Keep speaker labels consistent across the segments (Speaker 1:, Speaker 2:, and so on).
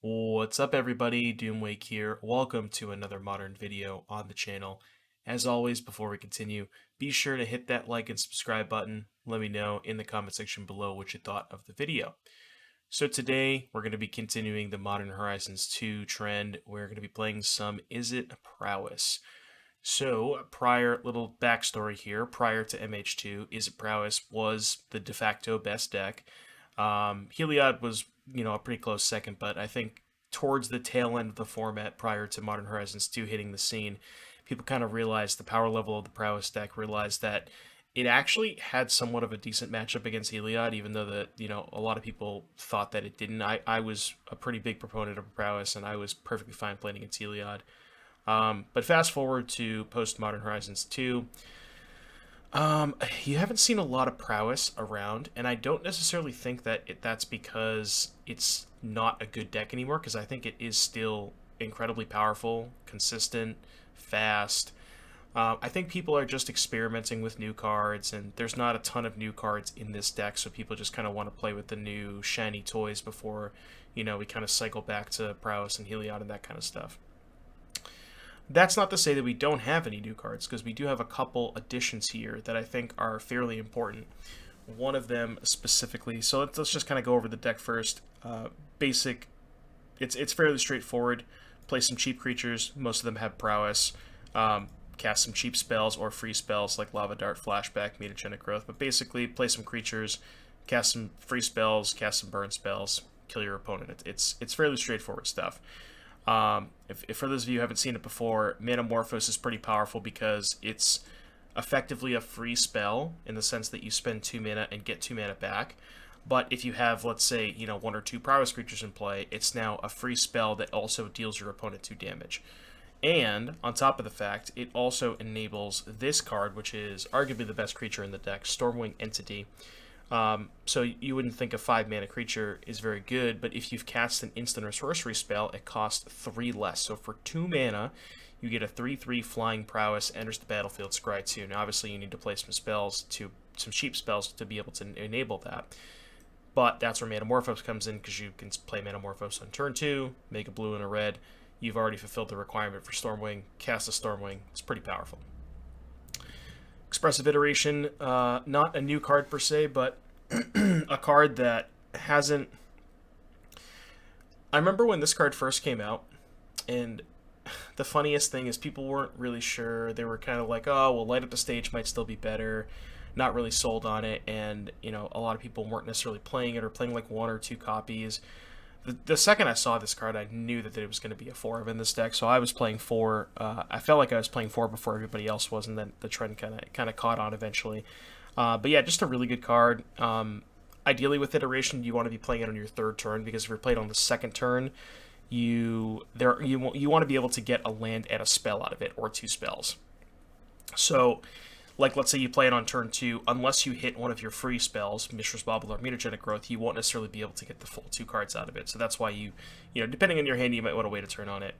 Speaker 1: What's up everybody, Doomwake here. Welcome to another modern video on the channel. As always, before we continue, be sure to hit that like and subscribe button. Let me know in the comment section below what you thought of the video. So today, we're going to be continuing the Modern Horizons 2 trend. We're going to be playing some Izzet Prowess. So, little backstory here, prior to MH2, Izzet Prowess was the de facto best deck. Heliod was, a pretty close second, but I think towards the tail end of the format prior to Modern Horizons 2 hitting the scene, people kind of realized the power level of the Prowess deck, realized that it actually had somewhat of a decent matchup against Heliod, even though a lot of people thought that it didn't. I was a pretty big proponent of Prowess, and I was perfectly fine playing against Heliod. But fast forward to post Modern Horizons 2, you haven't seen a lot of Prowess around, and I don't necessarily think that that's because it's not a good deck anymore, because I think it is still incredibly powerful, consistent, fast. I think people are just experimenting with new cards, and there's not a ton of new cards in this deck, so people just kind of want to play with the new shiny toys before, we kind of cycle back to Prowess and Heliod and that kind of stuff. That's not to say that we don't have any new cards, because we do have a couple additions here that I think are fairly important. One of them specifically, so let's just kind of go over the deck first. Basic, it's fairly straightforward. Play some cheap creatures, most of them have Prowess. Cast some cheap spells or free spells like Lava Dart, Flashback, Mutagenic Growth, but basically play some creatures, cast some free spells, cast some burn spells, kill your opponent. It's fairly straightforward stuff. If for those of you who haven't seen it before, Manamorphose is pretty powerful because it's effectively a free spell in the sense that you spend 2 mana and get 2 mana back. But if you have, let's say, 1 or 2 Prowess creatures in play, it's now a free spell that also deals your opponent 2 damage. And, on top of the fact, it also enables this card, which is arguably the best creature in the deck, Stormwing Entity. So you wouldn't think a 5-mana creature is very good, but if you've cast an instant or sorcery spell, it costs 3 less. So for 2 mana, you get a 3/3 Flying Prowess, enters the battlefield, scry 2. Now obviously you need to play some cheap spells to be able to enable that. But that's where Manamorphose comes in, because you can play Manamorphose on turn 2, make a blue and a red. You've already fulfilled the requirement for Stormwing, cast a Stormwing. It's pretty powerful. Expressive Iteration, not a new card per se, but a card that hasn't... I remember when this card first came out, and the funniest thing is people weren't really sure. They were kind of like, oh, well, Light Up the Stage might still be better. Not really sold on it, and, a lot of people weren't necessarily playing it or playing like 1 or 2 copies. The second I saw this card, I knew that it was going to be a 4 of in this deck, so I was playing 4. I felt like I was playing 4 before everybody else was, and then the trend kind of caught on eventually. But yeah, just a really good card. Ideally, with Iteration, you want to be playing it on your 3rd turn, because if you're played on the 2nd turn, you want to be able to get a land and a spell out of it, or 2 spells. So, like, let's say you play it on turn 2, unless you hit one of your free spells, Mishra's Bauble or Mutagenic Growth, you won't necessarily be able to get the full 2 cards out of it. So that's why depending on your hand, you might want to wait a turn on it.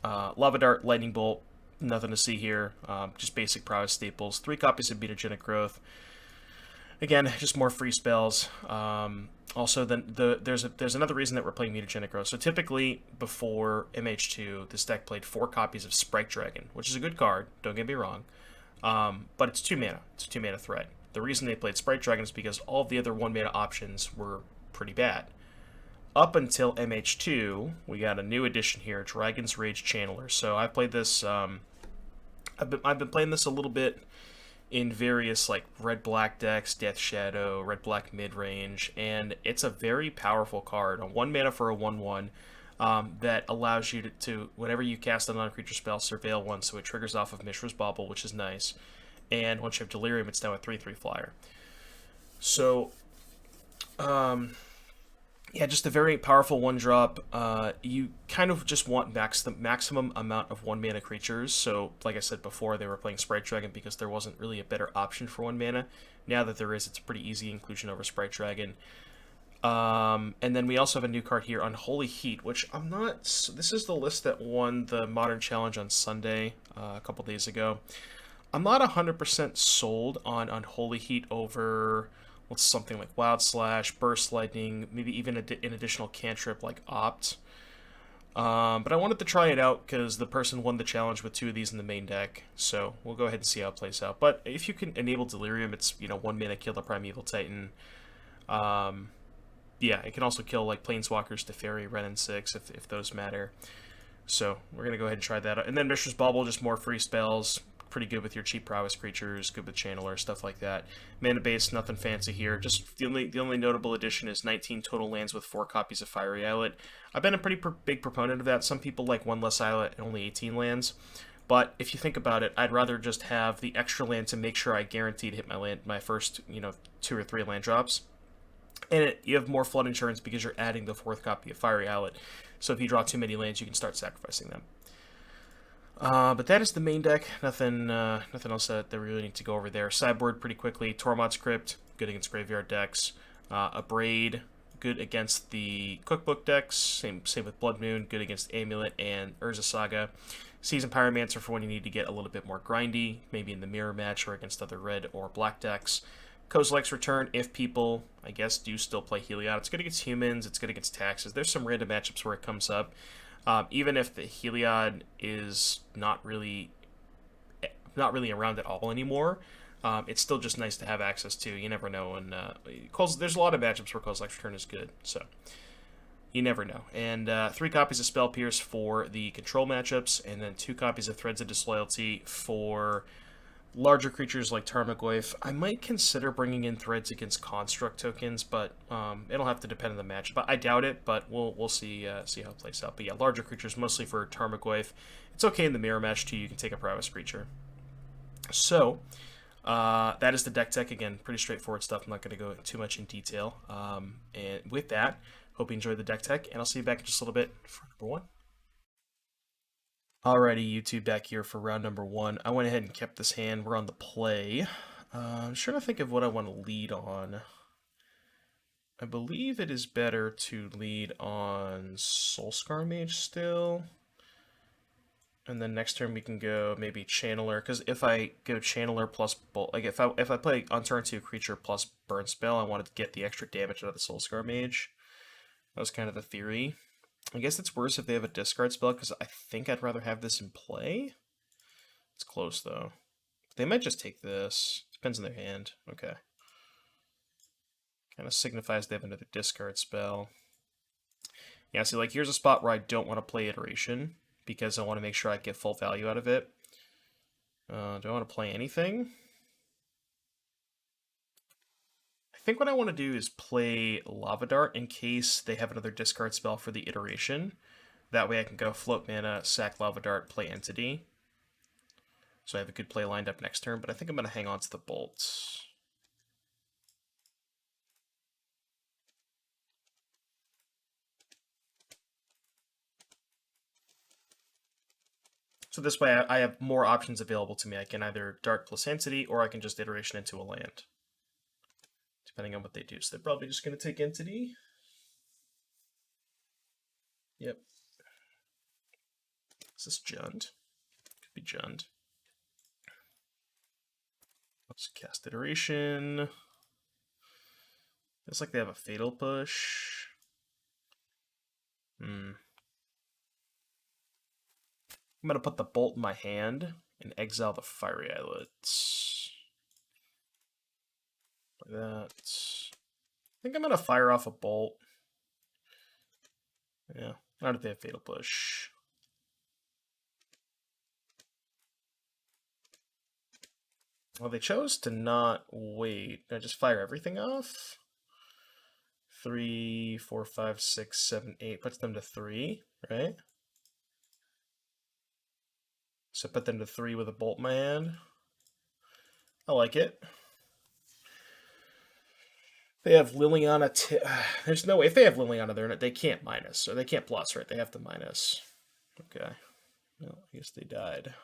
Speaker 1: Lava Dart, Lightning Bolt, nothing to see here. Just basic Prowess staples. 3 copies of Mutagenic Growth. Again, just more free spells. Also, there's another reason that we're playing Mutagenic Growth. So typically, before MH2, this deck played 4 copies of Sprite Dragon, which is a good card, don't get me wrong. But it's 2 mana. It's a 2 mana threat. The reason they played Sprite Dragon is because all of the other 1 mana options were pretty bad. Up until MH2, we got a new addition here, Dragon's Rage Channeler. So I played this. I've been playing this a little bit in various like red-black decks, Death Shadow, red-black mid-range, and it's a very powerful card. A 1 mana for a 1/1. That allows you to, whenever you cast a non-creature spell, surveil 1, so it triggers off of Mishra's Bauble, which is nice. And once you have Delirium, it's now a 3/3 flyer. So, yeah, just a very powerful 1-drop. You kind of just want the maximum amount of 1 mana creatures. So, like I said before, they were playing Sprite Dragon because there wasn't really a better option for 1 mana. Now that there is, it's a pretty easy inclusion over Sprite Dragon. And then we also have a new card here, Unholy Heat, which I'm not... This is the list that won the Modern Challenge on Sunday, a couple days ago. I'm not 100% sold on Unholy Heat over, What's something like Wild Slash, Burst Lightning, maybe even an additional cantrip like Opt. But I wanted to try it out because the person won the challenge with 2 of these in the main deck, so we'll go ahead and see how it plays out. But if you can enable Delirium, it's, 1 mana, kill the Primeval Titan. Yeah, it can also kill like Planeswalkers, Teferi, Ren and 6 if those matter. So we're going to go ahead and try that out. And then Mishra's Bubble, just more free spells. Pretty good with your cheap prowess creatures, good with Channeler, stuff like that. Mana base, nothing fancy here. Just the only notable addition is 19 total lands with 4 copies of Fiery Islet. I've been a pretty big proponent of that. Some people like 1 less Islet and only 18 lands. But if you think about it, I'd rather just have the extra land to make sure I guarantee to hit my first, 2 or 3 land drops. And you have more flood insurance because you're adding the 4th copy of Fiery Islet. So if you draw too many lands, you can start sacrificing them. But that is the main deck. Nothing else that we really need to go over there. Sideboard pretty quickly. Tormod's Crypt, good against graveyard decks. Abrade, good against the cookbook decks. Same with Blood Moon, good against Amulet and Urza Saga. Seasoned Pyromancer for when you need to get a little bit more grindy, maybe in the mirror match or against other red or black decks. Kozilek's Return, if people, I guess, do still play Heliod. It's good against humans, it's good against taxes. There's some random matchups where it comes up. Even if the Heliod is not really around at all anymore, it's still just nice to have access to. You never know. And there's a lot of matchups where Kozilek's Return is good, so you never know. And 3 copies of Spell Pierce for the control matchups, and then 2 copies of Threads of Disloyalty for larger creatures like Tarmogoyf. I might consider bringing in Threads against Construct tokens, but it'll have to depend on the match. But I doubt it, but we'll see how it plays out. But yeah, larger creatures, mostly for Tarmogoyf. It's okay in the mirror match, too. You can take a Prowess creature. So, that is the deck tech. Again, pretty straightforward stuff. I'm not going to go too much in detail. And with that, hope you enjoyed the deck tech, and I'll see you back in just a little bit for number 1. Alrighty, YouTube, back here for round number 1. I went ahead and kept this hand. We're on the play. I'm trying to think of what I want to lead on. I believe it is better to lead on Soulscar Mage still. And then next turn we can go maybe Channeler, because if I go Channeler plus Bolt, like if I play on turn 2 creature plus Burn Spell, I wanted to get the extra damage out of the Soulscar Mage. That was kind of the theory. I guess it's worse if they have a discard spell, because I think I'd rather have this in play. It's close, though. They might just take this. Depends on their hand. Okay. Kind of signifies they have another discard spell. Yeah, see, like, here's a spot where I don't want to play Iteration, because I want to make sure I get full value out of it. Do I want to play anything? I think what I want to do is play Lava Dart in case they have another discard spell for the Iteration. That way I can go float mana, sack Lava Dart, play Entity. So I have a good play lined up next turn, but I think I'm going to hang on to the bolts. So this way I have more options available to me. I can either Dart plus Entity, or I can just Iteration into a land, depending on what they do. So they're probably just going to take Entity. Yep. Is this Jund? Could be Jund. Let's cast Iteration. Looks like they have a Fatal Push. I'm going to put the Bolt in my hand and exile the Fiery Islets. Like that. I think I'm going to fire off a Bolt. Yeah, not if they have Fatal Push. Well, they chose to not wait. I just fire everything off. 3, 4, 5, 6, 7, 8. Puts them to 3, right? So put them to 3 with a Bolt in my hand. I like it. They have Liliana. There's no way. If they have Liliana, they can't minus. Or they can't plus, right? They have to minus. Okay. Well, I guess they died.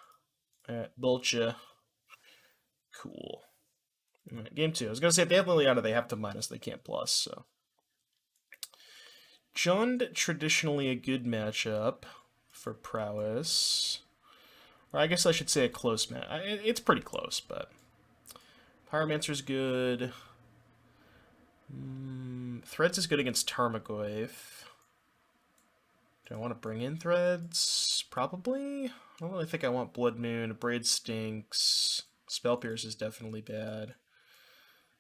Speaker 1: Alright, Bolcha. Cool. Right, game 2. I was going to say, if they have Liliana, they have to minus. They can't plus, so. Jund, traditionally a good matchup for Prowess. Or I guess I should say a close match. It's pretty close, but Pyromancer's good. Threads is good against Tarmogoyf. Do I want to bring in Threads? Probably. I don't really think I want Blood Moon. Braid stinks. Spell Pierce is definitely bad.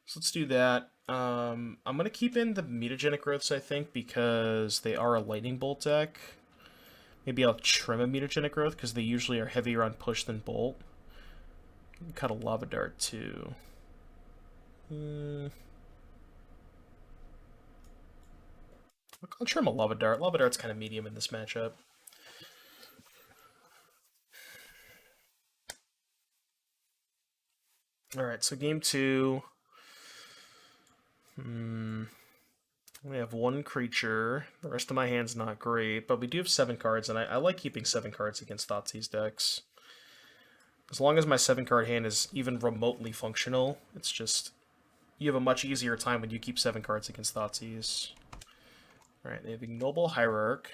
Speaker 1: So let's do that. I'm going to keep in the mutagenic growths, I think, because they are a lightning bolt deck. Maybe I'll trim a mutagenic growth because they usually are heavier on push than bolt. Cut a lava dart too. I'll trim a lava dart. Lava dart's kind of medium in this matchup. Alright, so game 2. We have one creature. The rest of my hand's not great, but we do have 7 cards, and I like keeping 7 cards against Thoughtseize decks. As long as my 7-card hand is even remotely functional, it's just... You have a much easier time when you keep 7 cards against Thoughtseize. Alright, they have Ignoble Hierarch.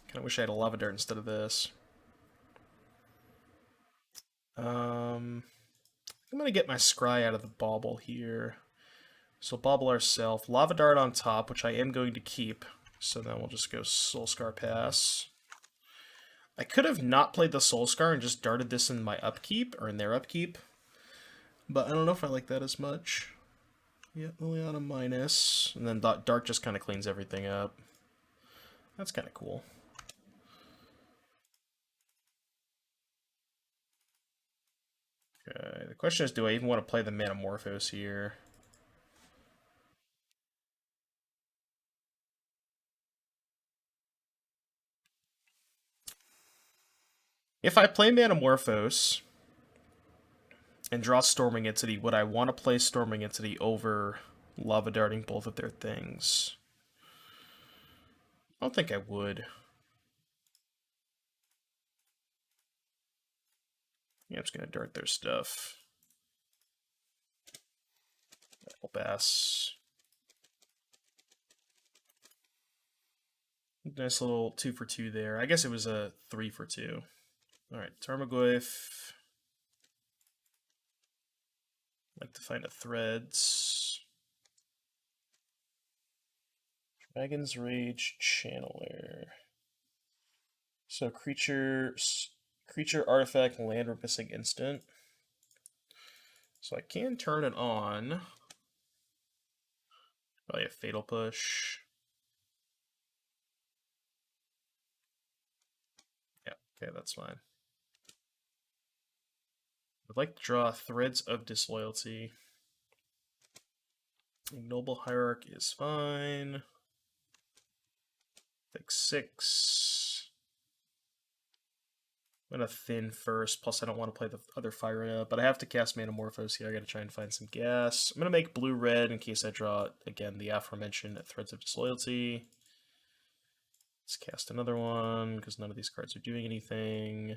Speaker 1: Kinda wish I had a Lava Dart instead of this. I'm gonna get my Scry out of the Bauble here. So Bauble ourself. Lava Dart on top, which I am going to keep. So then we'll just go Soulscar Pass. I could have not played the Soulscar and just darted this in my upkeep, or in their upkeep. But I don't know if I like that as much. Yeah, Liliana minus. And then Dart just kind of cleans everything up. That's kind of cool. Okay, the question is, do I even want to play the Manamorphose here? If I play Manamorphose and draw Storming Entity, would I want to play Storming Entity over Lava Darting both of their things? I don't think I would. Yeah, I'm just going to dart their stuff. Bass. Nice little 2 for 2 there. I guess it was a 3 for 2. Alright, Tarmogoyf. Like to find a Threads. Dragon's Rage Channeler. So creature, artifact, land, or missing instant. So I can turn it on. Probably a Fatal Push. Yeah, okay, that's fine. I'd like to draw Threads of Disloyalty. Ignoble Hierarch is fine. Like 6. I'm gonna thin first, plus I don't want to play the other Fire, but I have to cast Manamorphose here. I gotta try and find some gas. I'm gonna make blue-red in case I draw, again, the aforementioned Threads of Disloyalty. Let's cast another one, because none of these cards are doing anything.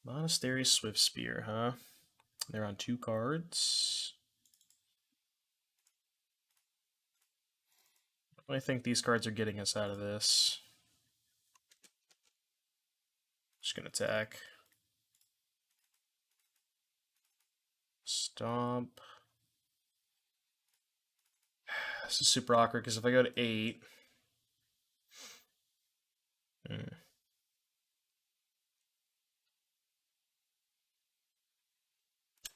Speaker 1: Monastery Swift Spear, huh? They're on 2 cards. What do I think these cards are getting us out of this? Just gonna attack. Stomp. This is super awkward, because if I go to 8...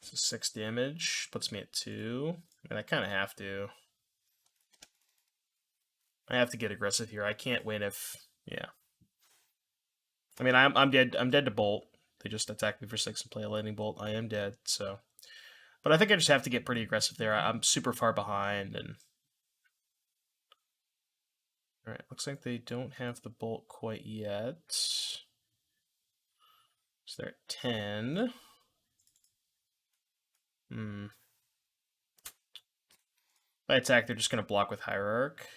Speaker 1: So 6 damage, puts me at 2, and I kind of have to. I have to get aggressive here. I can't win if, yeah. I mean, I'm dead. I'm dead to Bolt. They just attack me for 6 and play a Lightning Bolt. I am dead, so. But I think I just have to get pretty aggressive there. I'm super far behind, and. Alright, looks like they don't have the Bolt quite yet. So they're at 10. If I attack, they're just going to block with Hierarch.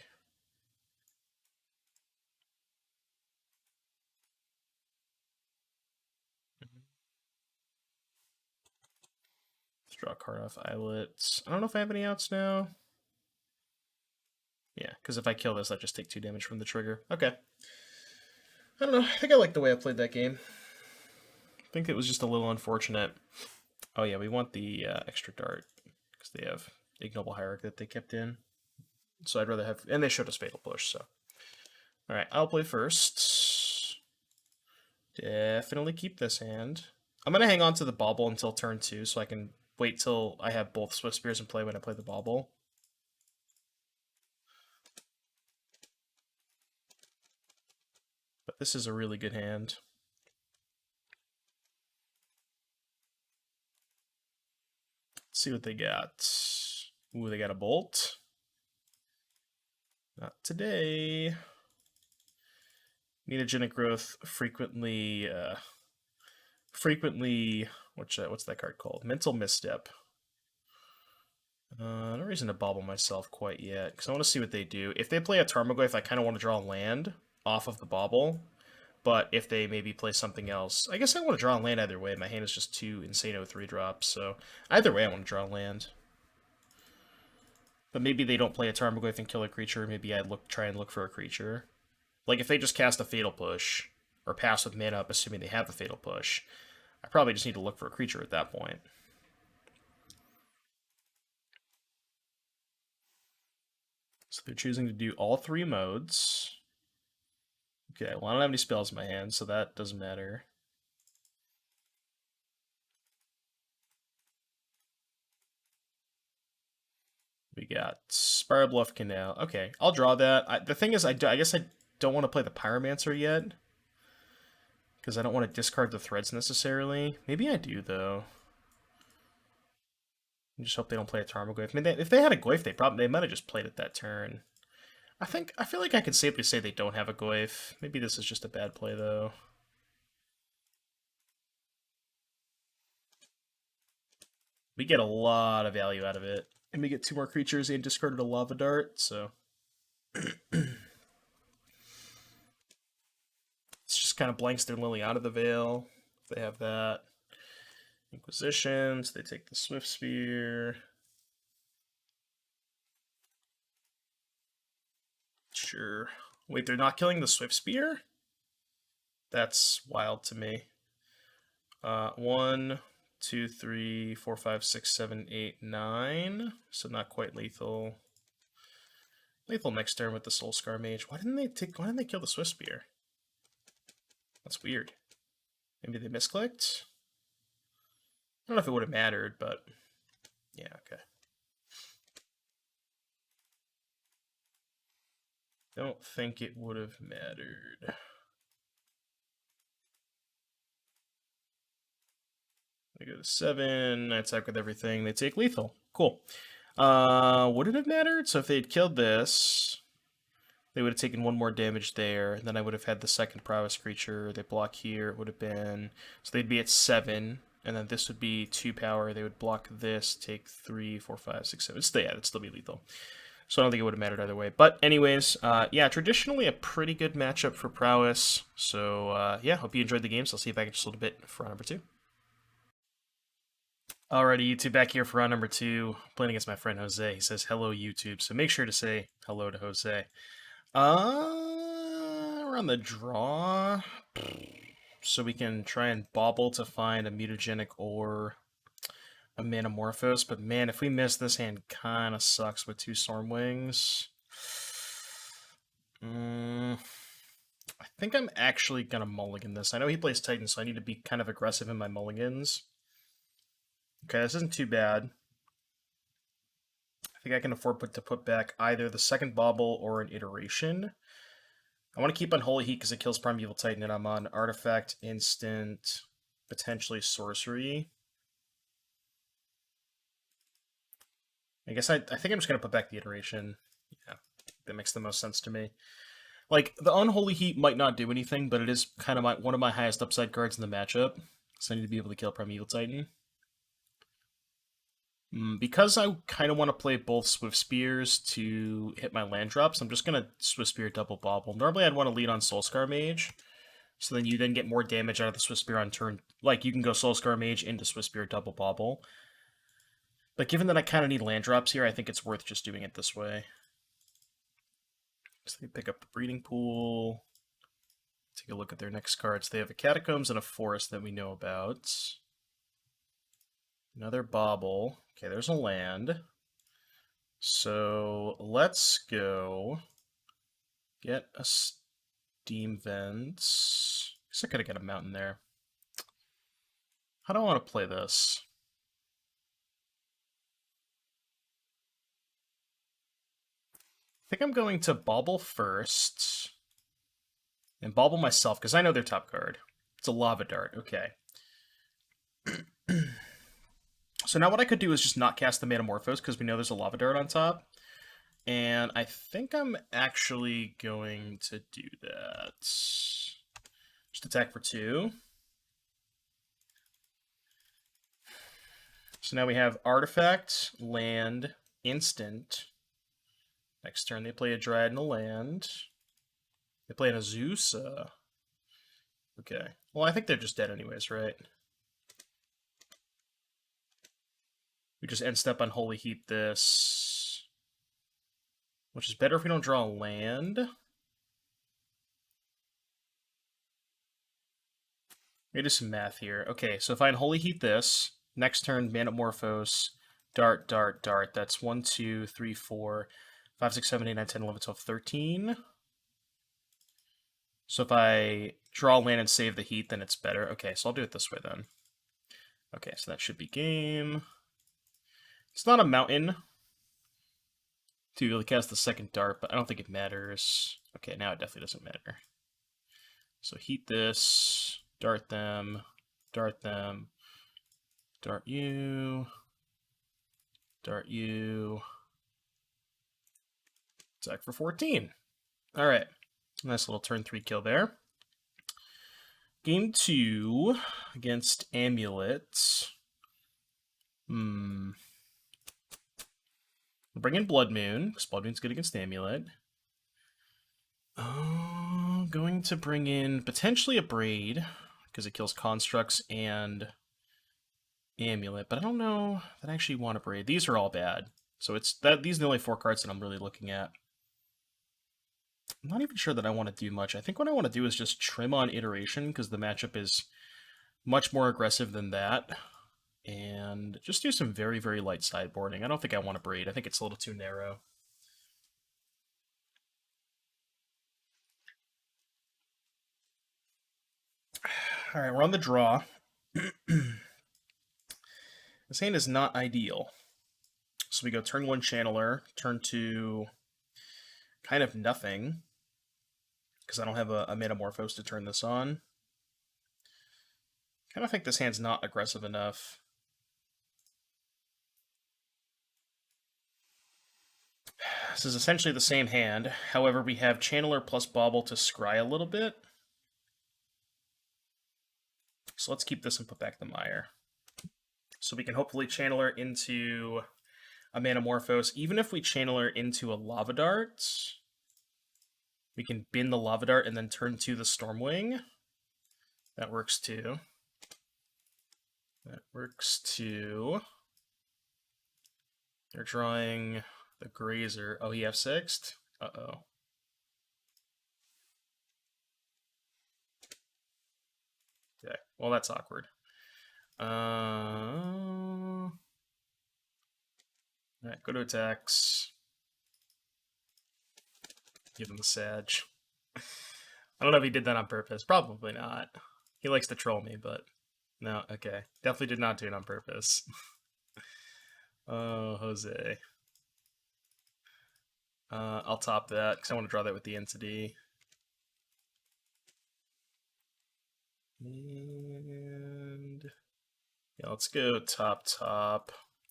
Speaker 1: Let's draw a card off Islet. I don't know if I have any outs now. Yeah, because if I kill this, I just take 2 damage from the trigger. Okay. I don't know. I think I like the way I played that game. I think it was just a little unfortunate. Oh yeah, we want the extra dart. because they have Ignoble Hierarchy that they kept in. So I'd rather have, and they showed us Fatal Push, so. Alright, I'll play first. Definitely keep this hand. I'm going to hang on to the Bauble until turn 2, so I can wait till I have both Swift Spears in play when I play the Bauble. But this is a really good hand. Let's see what they got. Ooh, they got a Bolt. Not today. Mutagenic Growth frequently, what's that card called? Mental Misstep. No reason to bobble myself quite yet, because I want to see what they do. If they play a Tarmogoyf, I kind of want to draw land off of the bobble. But if they maybe play something else, I guess I want to draw land either way. My hand is just two insane 03 drops, so either way I want to draw land. But maybe they don't play a Tarmogoyf and kill a creature. Maybe I try and look for a creature. Like if they just cast a Fatal Push, or pass with mana up assuming they have a Fatal Push, I probably just need to look for a creature at that point. So they're choosing to do all 3 modes. Okay, well I don't have any spells in my hand, so that doesn't matter. We got Spiral Bluff Canal. Okay, I'll draw that. The thing is, I guess I don't want to play the Pyromancer yet. Because I don't want to discard the threads necessarily. Maybe I do, though. I just hope they don't play a Tarmogoyf. I mean, if they had a Goyf, they might have just played it that turn. I feel like I can safely say they don't have a Goyf. Maybe this is just a bad play, though. We get a lot of value out of it. And we get 2 more creatures and discarded a Lava Dart, so... It's just kind of blanks their Lily out of the Veil. If they have that. Inquisitions, they take the Swift Spear. Sure. Wait, they're not killing the Swift Spear? That's wild to me. 1, 2, 3, 4, 5, 6, 7, 8, 9. So not quite lethal. Lethal next turn with the Soulscar Mage. Why didn't they kill the Swift Spear? That's weird. Maybe they misclicked? I don't know if it would have mattered, but yeah, okay. Don't think it would have mattered. They go to 7, I attack with everything, they take lethal. Cool. Would it have mattered? So if they had killed this, they would have taken 1 more damage there, and then I would have had the second prowess creature. They block here, it would have been... So they'd be at 7, and then this would be 2 power. They would block this, take 3, 4, 5, 6, 7. It'd still be lethal. So I don't think it would have mattered either way. But anyways, yeah, traditionally a pretty good matchup for prowess. So yeah, hope you enjoyed the game. So I'll see you back in just a little bit for round number 2. Alrighty, YouTube, back here for round number 2, playing against my friend Jose. He says, hello, YouTube, so make sure to say hello to Jose. We're on the draw, so we can try and bobble to find a mutagenic or a Manamorphose, but man, if we miss, this hand kind of sucks with 2 Stormwings. I think I'm actually going to mulligan this. I know he plays Titan, so I need to be kind of aggressive in my mulligans. Okay, this isn't too bad. I think I can afford to put back either the second Bauble or an Iteration. I want to keep Unholy Heat because it kills Primeval Titan, and I'm on Artifact, Instant, potentially Sorcery. I guess I think I'm just going to put back the Iteration. Yeah, that makes the most sense to me. Like, the Unholy Heat might not do anything, but it is kind of one of my highest upside cards in the matchup, so I need to be able to kill Primeval Titan. Because I kind of want to play both Swift Spears to hit my land drops, I'm just going to Swift Spear double Bobble. Normally I'd want to lead on Soulscar Mage, so then you then get more damage out of the Swift Spear on turn. Like, you can go Soulscar Mage into Swift Spear double Bobble. But given that I kind of need land drops here, I think it's worth just doing it this way. So they pick up the Breeding Pool. Take a look at their next cards. They have a Catacombs and a Forest that we know about. Another Bobble. Okay, there's a land. So let's go get a steam vents. I guess I could have got a mountain there. How do I want to play this? I think I'm going to bauble first. And bauble myself, because I know their top card. It's a lava dart, okay. So now what I could do is just not cast the Metamorphose, because we know there's a lava dart on top. And I think I'm actually going to do that. Just attack for 2. So now we have Artifact, Land, Instant. Next turn they play a Dryad and a land. They play an Azusa. Okay. Well, I think they're just dead anyways, right? We just end step Unholy Heat this. Which is better if we don't draw a land. Let me do some math here. Okay, so if I Unholy Heat this, next turn, Metamorphose, Dart, Dart, Dart. That's 1, 2, 3, 4, 5, 6, 7, 8, 9, 10, 11, 12, 13. So if I draw land and save the heat, then it's better. Okay, so I'll do it this way then. Okay, so that should be game. It's not a mountain to really cast the second dart, but I don't think it matters. Okay, now it definitely doesn't matter. So heat this, dart them, dart you, dart you. Attack for 14. All right, nice little turn 3 kill there. Game 2 against Amulet. We'll bring in Blood Moon, because Blood Moon's good against Amulet. Going to bring in potentially a Braid, because it kills Constructs and Amulet, but I don't know that I actually want a Braid. These are all bad. So these are the only 4 cards that I'm really looking at. I'm not even sure that I want to do much. I think what I want to do is just trim on Iteration, because the matchup is much more aggressive than that. And just do some very, very light sideboarding. I don't think I want to Braid. I think it's a little too narrow. All right, we're on the draw. This hand is not ideal. So we go turn 1 Channeler, turn 2 kind of nothing, because I don't have a Metamorphose to turn this on. Kind of think this hand's not aggressive enough. This is essentially the same hand. However, we have Channeler plus Bauble to scry a little bit. So let's keep this and put back the Mire. So we can hopefully Channeler into a Metamorphose. Even if we Channeler into a Lava Dart, we can bin the Lava Dart and then turn to the Stormwing. That works too. That works too. They're drawing the Grazer. Oh, he F6'd? Uh-oh. Okay, well, that's awkward. Alright, go to attacks. Give him the Sag. I don't know if he did that on purpose. Probably not. He likes to troll me, but no, okay. Definitely did not do it on purpose. Oh, Jose. I'll top that, because I want to draw that with the Entity. And yeah, let's go top. I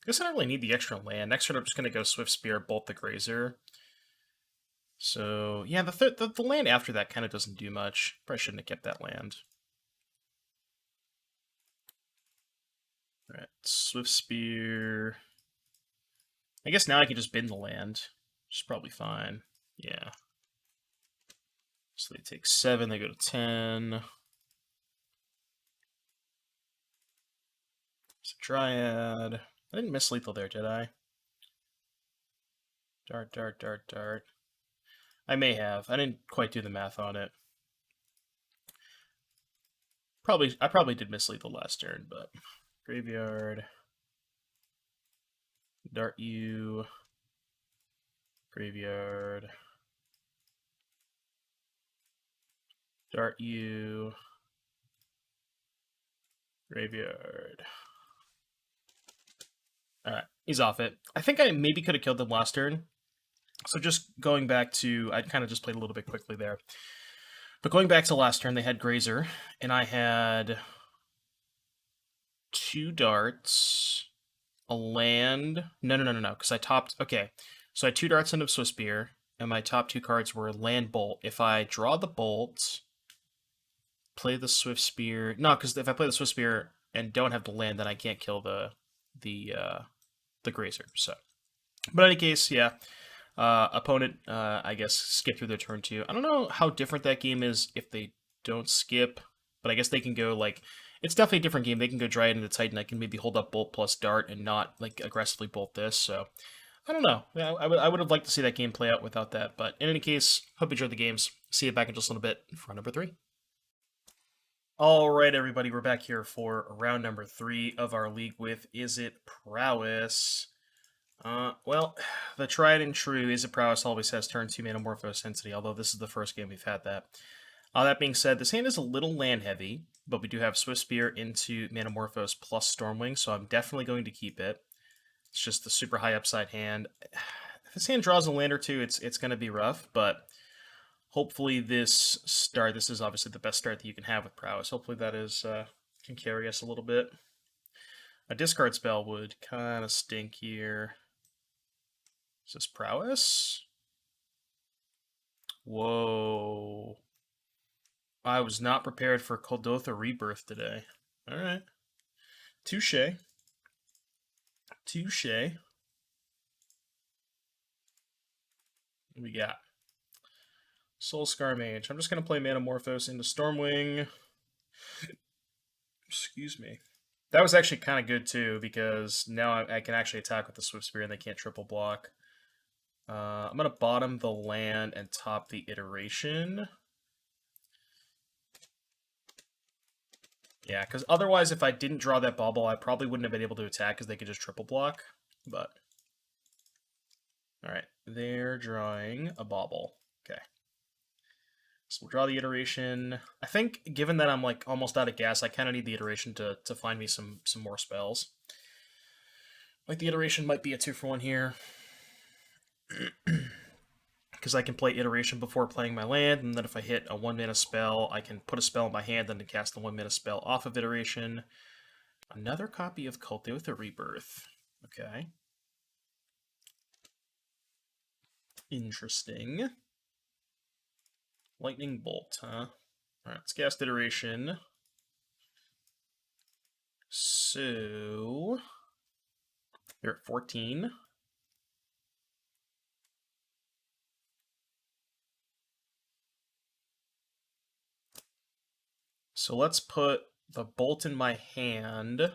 Speaker 1: guess I don't really need the extra land. Next turn I'm just going to go Swift Spear, bolt the Grazer. So yeah, the land after that kind of doesn't do much. Probably shouldn't have kept that land. Alright, Swift Spear. I guess now I can just bin the land, which is probably fine. Yeah. So they take 7, they go to 10. It's a Dryad. I didn't miss lethal there, did I? Dart. I may have. I didn't quite do the math on it. I probably did miss lethal last turn, but Graveyard. Dart you. Graveyard. Dart you. Graveyard. Alright, he's off it. I think I maybe could have killed them last turn. So just going back to... I kind of just played a little bit quickly there. But going back to last turn, they had Grazer, and I had 2 darts, a land... No, because I topped... Okay, so I had 2 darts into Swiss Beer, and my top 2 cards were land bolt. If I draw the bolt, play the Swift Spear... No, because if I play the Swift Spear and don't have the land, then I can't kill the Grazer, so... But in any case, yeah. Opponent, I guess, skip through their turn 2. I don't know how different that game is if they don't skip, but I guess they can go, like... It's definitely a different game. They can go Dryad into Titan. I can maybe hold up Bolt plus Dart and not, like, aggressively bolt this, so... I don't know. Yeah, I would have liked to see that game play out without that, but in any case, hope you enjoyed the games. See you back in just a little bit for number 3. Alright, everybody, we're back here for round number 3 of our league with Izzet Prowess. Well, the tried and true Izzet Prowess always has turn 2 Metamorphosis Entity, although this is the first game we've had that. That being said, this hand is a little land heavy, but we do have Swift Spear into Metamorphose plus Stormwing, so I'm definitely going to keep it. It's just the super high upside hand. If this hand draws a land or two, it's going to be rough, but hopefully this is obviously the best start that you can have with Prowess. Hopefully that is can carry us a little bit. A discard spell would kind of stink here. Is this Prowess? Whoa. I was not prepared for Kuldotha Rebirth today. Alright. Touche. Touche. What we got? Soul Scar Mage. I'm just going to play Metamorphose into Stormwing. Excuse me. That was actually kind of good, too, because now I can actually attack with the Swift Spear and they can't triple block. I'm going to bottom the land and top the Iteration. Yeah, because otherwise, if I didn't draw that bubble, I probably wouldn't have been able to attack because they could just triple block. But, alright, they're drawing a bauble. Okay. So we'll draw the Iteration. I think, given that I'm like almost out of gas, I kind of need the Iteration to find me some more spells. Like the Iteration might be a 2-for-1 here. Because I can play Iteration before playing my land, and then if I hit a 1-mana spell, I can put a spell in my hand, then to cast the 1-mana spell off of Iteration. Another copy of Kuldotha Rebirth. Okay. Interesting. Lightning Bolt, huh? Alright, let's cast Iteration. So... You're at 14. So let's put the Bolt in my hand,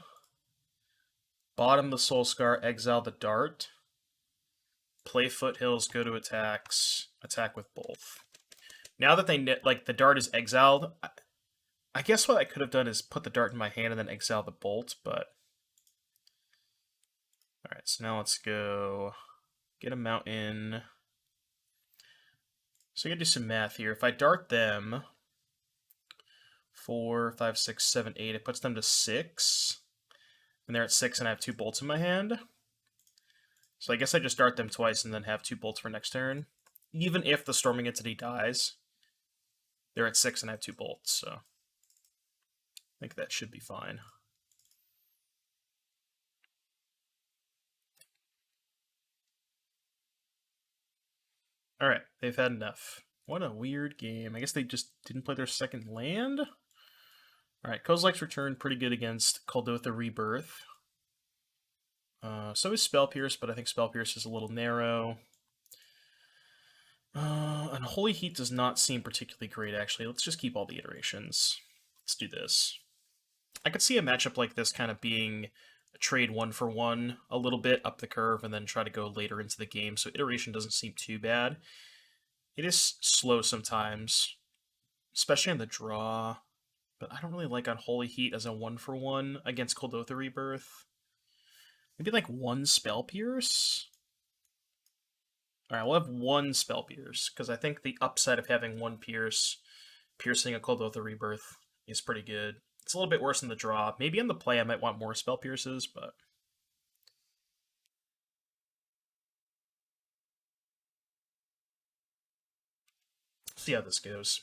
Speaker 1: bottom the Soul Scar, exile the Dart, play Foothills, go to attacks, attack with both. Now that they like the Dart is exiled, I guess what I could have done is put the Dart in my hand and then exile the Bolt, but... Alright, so now let's go get a mountain. So I gotta do some math here. If I Dart them... 4, 5, 6, 7, 8. It puts them to 6. And they're at 6 and I have 2 bolts in my hand. So I guess I just dart them twice and then have 2 bolts for next turn. Even if the Storming Entity dies, they're at 6 and I have 2 bolts, so I think that should be fine. Alright, they've had enough. What a weird game. I guess they just didn't play their second land? Alright, Kozilek's Return, pretty good against Kuldotha Rebirth. So is Spell Pierce, but I think Spell Pierce is a little narrow. And Holy Heat does not seem particularly great, actually. Let's just keep all the iterations. Let's do this. I could see a matchup like this kind of being a trade 1-for-1 a little bit up the curve and then try to go later into the game, so iteration doesn't seem too bad. It is slow sometimes, especially on the draw, but I don't really like Unholy Heat as a 1-for-1 against Kuldotha Rebirth. Maybe like one Spell Pierce? Alright, we'll have one Spell Pierce, because I think the upside of having one piercing a Cold Oath of Rebirth is pretty good. It's a little bit worse than the draw. Maybe on the play I might want more Spell Pierces, but... see how this goes.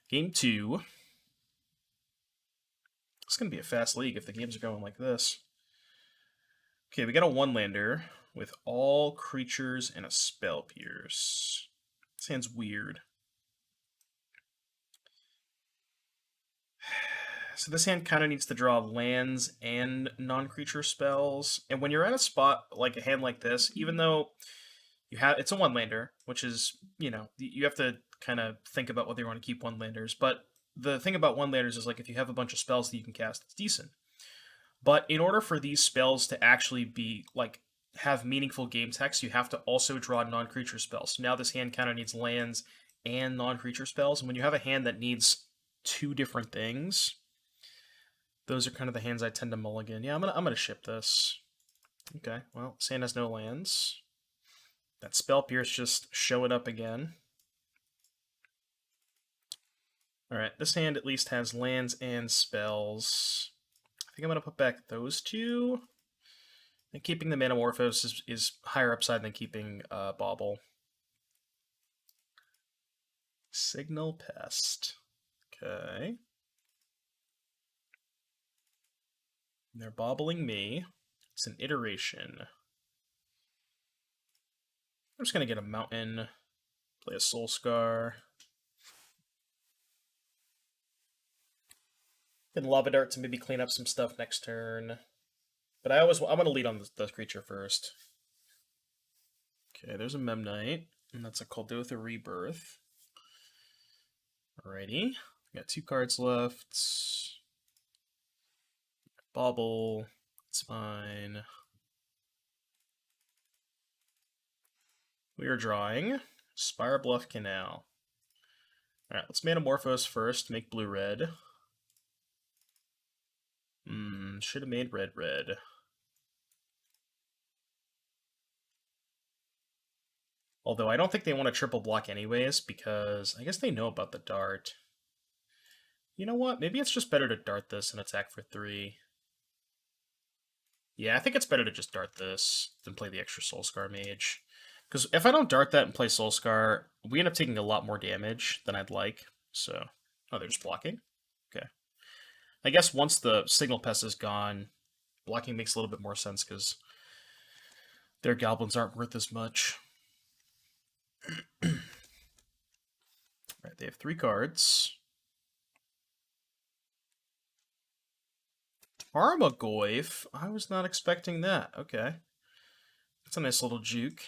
Speaker 1: Game 2. It's going to be a fast league if the games are going like this. Okay, we got a one-lander with all creatures and a Spell Pierce. This hand's weird. So this hand kind of needs to draw lands and non-creature spells. And when you're at a spot like a hand like this, even though it's a one-lander, which is, you have to kind of think about whether you want to keep one-landers. But the thing about one-landers is, like, if you have a bunch of spells that you can cast, it's decent. But in order for these spells to actually be, like, have meaningful game text, you have to also draw non-creature spells. So now this hand kind of needs lands and non-creature spells. And when you have a hand that needs two different things, those are kind of the hands I tend to mulligan. Yeah, I'm gonna ship this. Okay, well, this hand has no lands. That Spell Pierce just showing up again. Alright, this hand at least has lands and spells. I think I'm going to put back those two. And keeping the Manamorphose is higher upside than keeping Bauble. Signal Pest. Okay. They're bobbling me. It's an iteration. I'm just going to get a Mountain, play a Soul Scar. Then Lava Dart to maybe clean up some stuff next turn. But I'm going to lead on the creature first. Okay, there's a Memnite, and that's a Cold Oath of Rebirth. Alrighty, got 2 cards left. Bauble, it's fine. We are drawing Spire Bluff Canal. Alright, let's Manamorphose first, make blue-red. Should have made red-red. Although I don't think they want to triple block anyways, because I guess they know about the dart. You know what? Maybe it's just better to dart this and attack for 3. Yeah, I think it's better to just dart this than play the extra Soulscar Mage. Because if I don't dart that and play Soulscar, we end up taking a lot more damage than I'd like. So, oh, they're just blocking? Okay. I guess once the Signal Pest is gone, blocking makes a little bit more sense because their goblins aren't worth as much. Alright, they have 3 cards. Tarmogoyf? I was not expecting that. Okay. That's a nice little juke.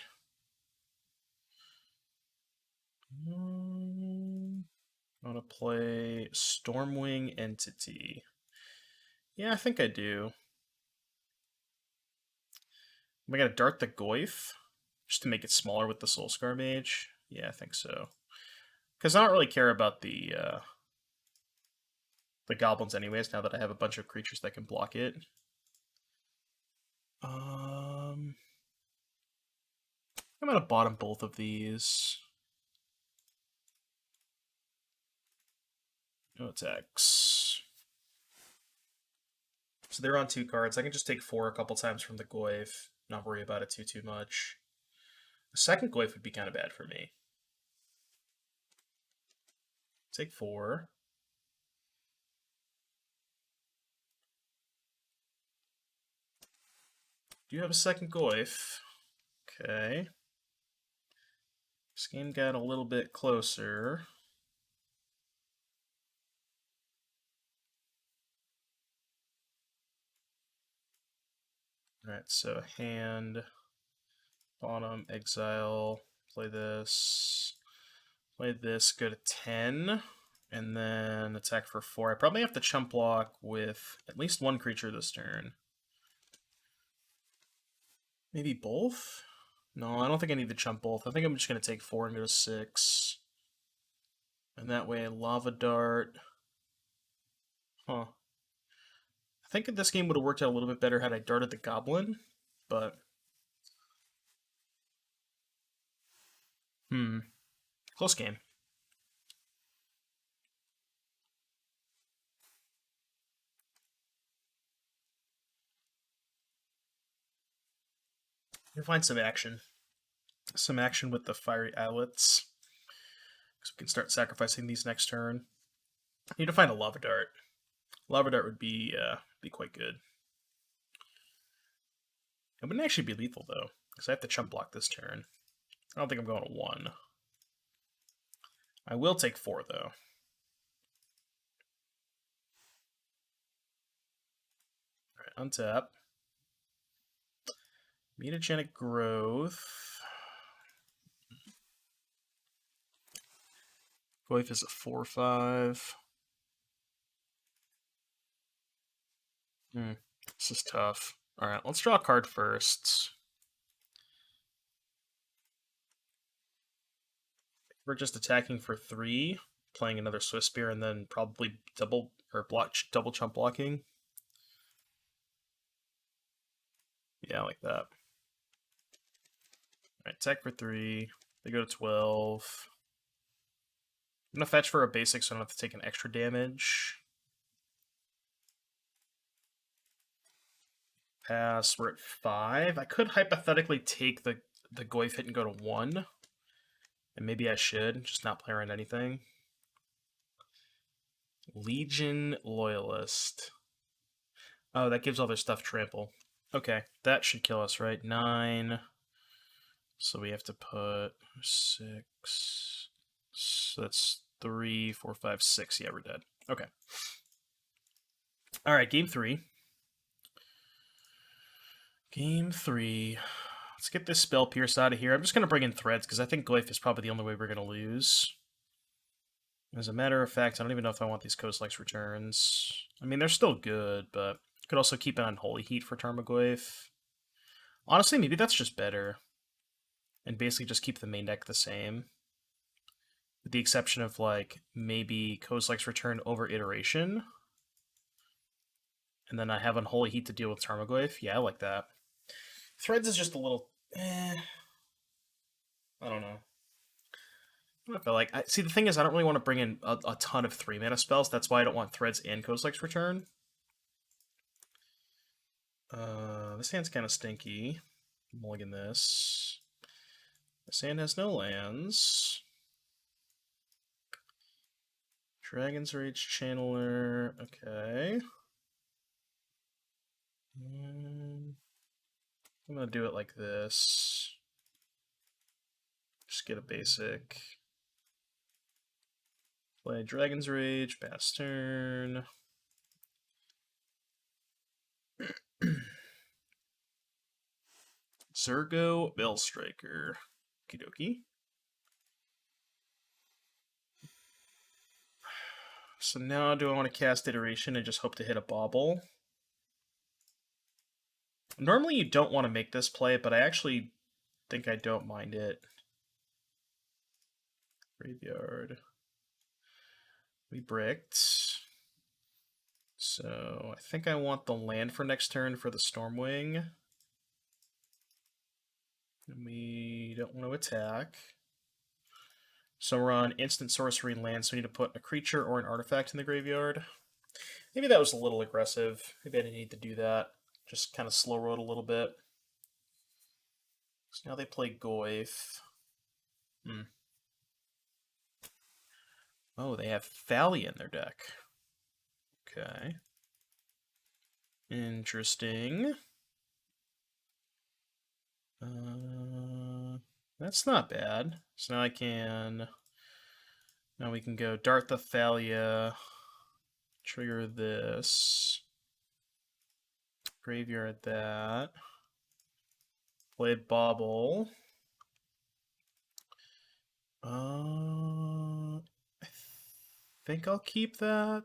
Speaker 1: I want to play Stormwing Entity. Yeah, I think I do. Am I going to dart the Goyf? Just to make it smaller with the Soulscar Mage? Yeah, I think so. Because I don't really care about the goblins anyways, now that I have a bunch of creatures that can block it. I'm going to bottom both of these. No attacks. So they're on 2 cards. I can just take 4 a couple times from the Goyf, not worry about it too much. The second Goyf would be kind of bad for me. Take 4. Do you have a second Goyf? Okay. This game got a little bit closer. Alright, so hand, bottom, exile, play this, go to 10, and then attack for 4. I probably have to chump block with at least 1 creature this turn. Maybe both? No, I don't think I need to chump both. I think I'm just going to take 4 and go to 6. And that way, Lava Dart. Huh. I think this game would have worked out a little bit better had I darted the goblin, but close game. We'll find some action. Some action with the fiery islets. So we can start sacrificing these next turn. I need to find a lava dart. Lava dart would be quite good. It wouldn't actually be lethal though, because I have to chump block this turn. I don't think I'm going to 1. I will take 4 though. Alright, untap. Mutagenic growth. Goif is a 4/5. This is tough. Alright, let's draw a card first. We're just attacking for 3, playing another Swift Spear, and then probably double chump blocking. Yeah, like that. Alright, attack for 3. They go to 12. I'm gonna fetch for a basic so I don't have to take an extra damage. Pass, we're at 5. I could hypothetically take the Goif hit and go to 1. And maybe I should, just not play around anything. Legion Loyalist. Oh, that gives all their stuff trample. Okay, that should kill us, right? 9. So we have to put 6. So that's 3, 4, 5, 6. Yeah, we're dead. Okay. Alright, game 3. Game 3. Let's get this Spell Pierce out of here. I'm just going to bring in Threads, because I think Goif is probably the only way we're going to lose. As a matter of fact, I don't even know if I want these Coastlikes returns. I mean, they're still good, but could also keep an Unholy Heat for Tarmogoyf. Honestly, maybe that's just better. And basically just keep the main deck the same. With the exception of, like, maybe Coastlikes return over Iteration. And then I have Unholy Heat to deal with Tarmogoyf. Yeah, I like that. Threads is just a little... I don't know. I feel like... See, the thing is, I don't really want to bring in a ton of 3-mana spells. That's why I don't want Threads and Coastlikes return. This hand's kind of stinky. Mulligan this. This hand has no lands. Dragon's Rage Channeler. Okay. I'm going to do it like this. Just get a basic. Play Dragon's Rage, pass turn. Zergo Bellstriker. Okie dokie. So now do I want to cast Iteration and just hope to hit a bauble? Normally you don't want to make this play, but I actually think I don't mind it. Graveyard. We bricked. So I think I want the land for next turn for the Stormwing. And we don't want to attack. So we're on instant sorcery land, so we need to put a creature or an artifact in the graveyard. Maybe that was a little aggressive. Maybe I didn't need to do that. Just kind of slow road a little bit. So now they play Goif. Oh, they have Thalia in their deck. Okay. Interesting. That's not bad. So now I can... Now we can go Dart the Thalia. Trigger this. Graveyard that. Play Bauble. I think I'll keep that.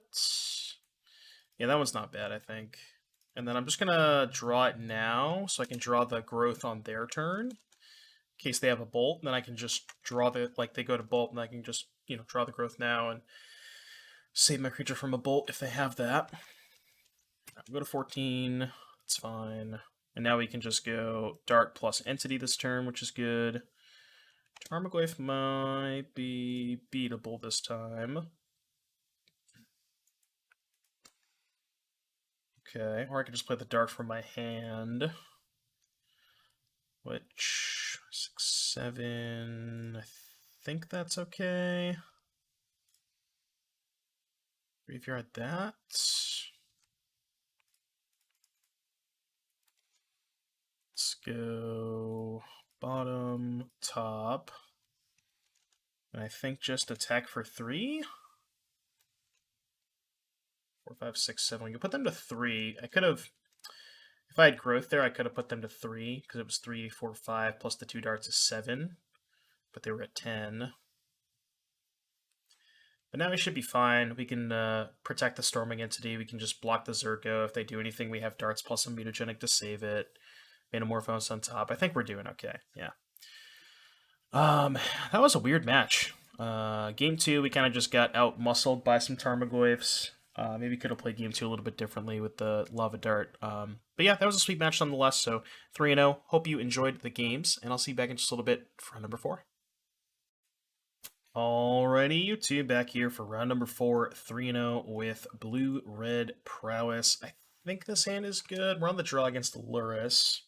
Speaker 1: Yeah, that one's not bad, I think. And then I'm just gonna draw it now, so I can draw the growth on their turn. In case they have a bolt, and then I can just draw the, like, they go to bolt, and I can just, you know, draw the growth now and save my creature from a bolt if they have that. We'll go to 14. It's fine. And now we can just go Dart plus Entity this turn, which is good. Tarmogoyf might be beatable this time. Okay, or I could just play the Dart from my hand. Which, 6, 7, I think that's okay. Graveyard that. Let's go bottom, top. And I think just attack for 3? 4, 5, 6, 7. We could put them to 3. I could have, if I had growth there, I could have put them to 3, because it was 3, 4, 5, plus the 2 darts is 7. But they were at 10. But now we should be fine. We can protect the Storming Entity. We can just block the Zergo. If they do anything, we have darts plus a mutagenic to save it. Manamorphose on top. I think we're doing okay. Yeah. That was a weird match. Game 2, we kind of just got out-muscled by some Tarmogoyfs. Maybe could have played Game 2 a little bit differently with the Lava Dart. But yeah, that was a sweet match nonetheless. So 3-0. Hope you enjoyed the games, and I'll see you back in just a little bit for round number 4. Alrighty, YouTube, back here for round number 4, 3-0 with Blue-Red Prowess. I think this hand is good. We're on the draw against Lurrus.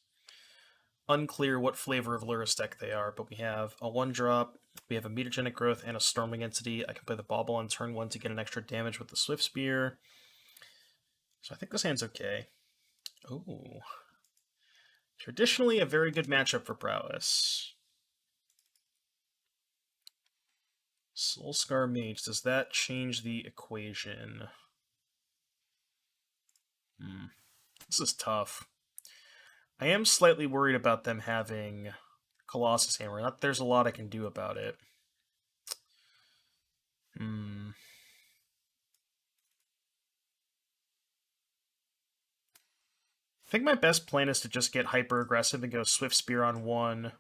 Speaker 1: Unclear what flavor of Lurrus deck they are, but we have a 1-drop, we have a Mutagenic Growth, and a Storming Entity. I can play the Bauble on turn 1 to get an extra damage with the Swift Spear. So I think this hand's okay. Ooh. Traditionally a very good matchup for Prowess. Soulscar Mage, does that change the equation? This is tough. I am slightly worried about them having Colossus Hammer. Not there's a lot I can do about it. I think my best plan is to just get hyper aggressive and go Swift Spear on 1,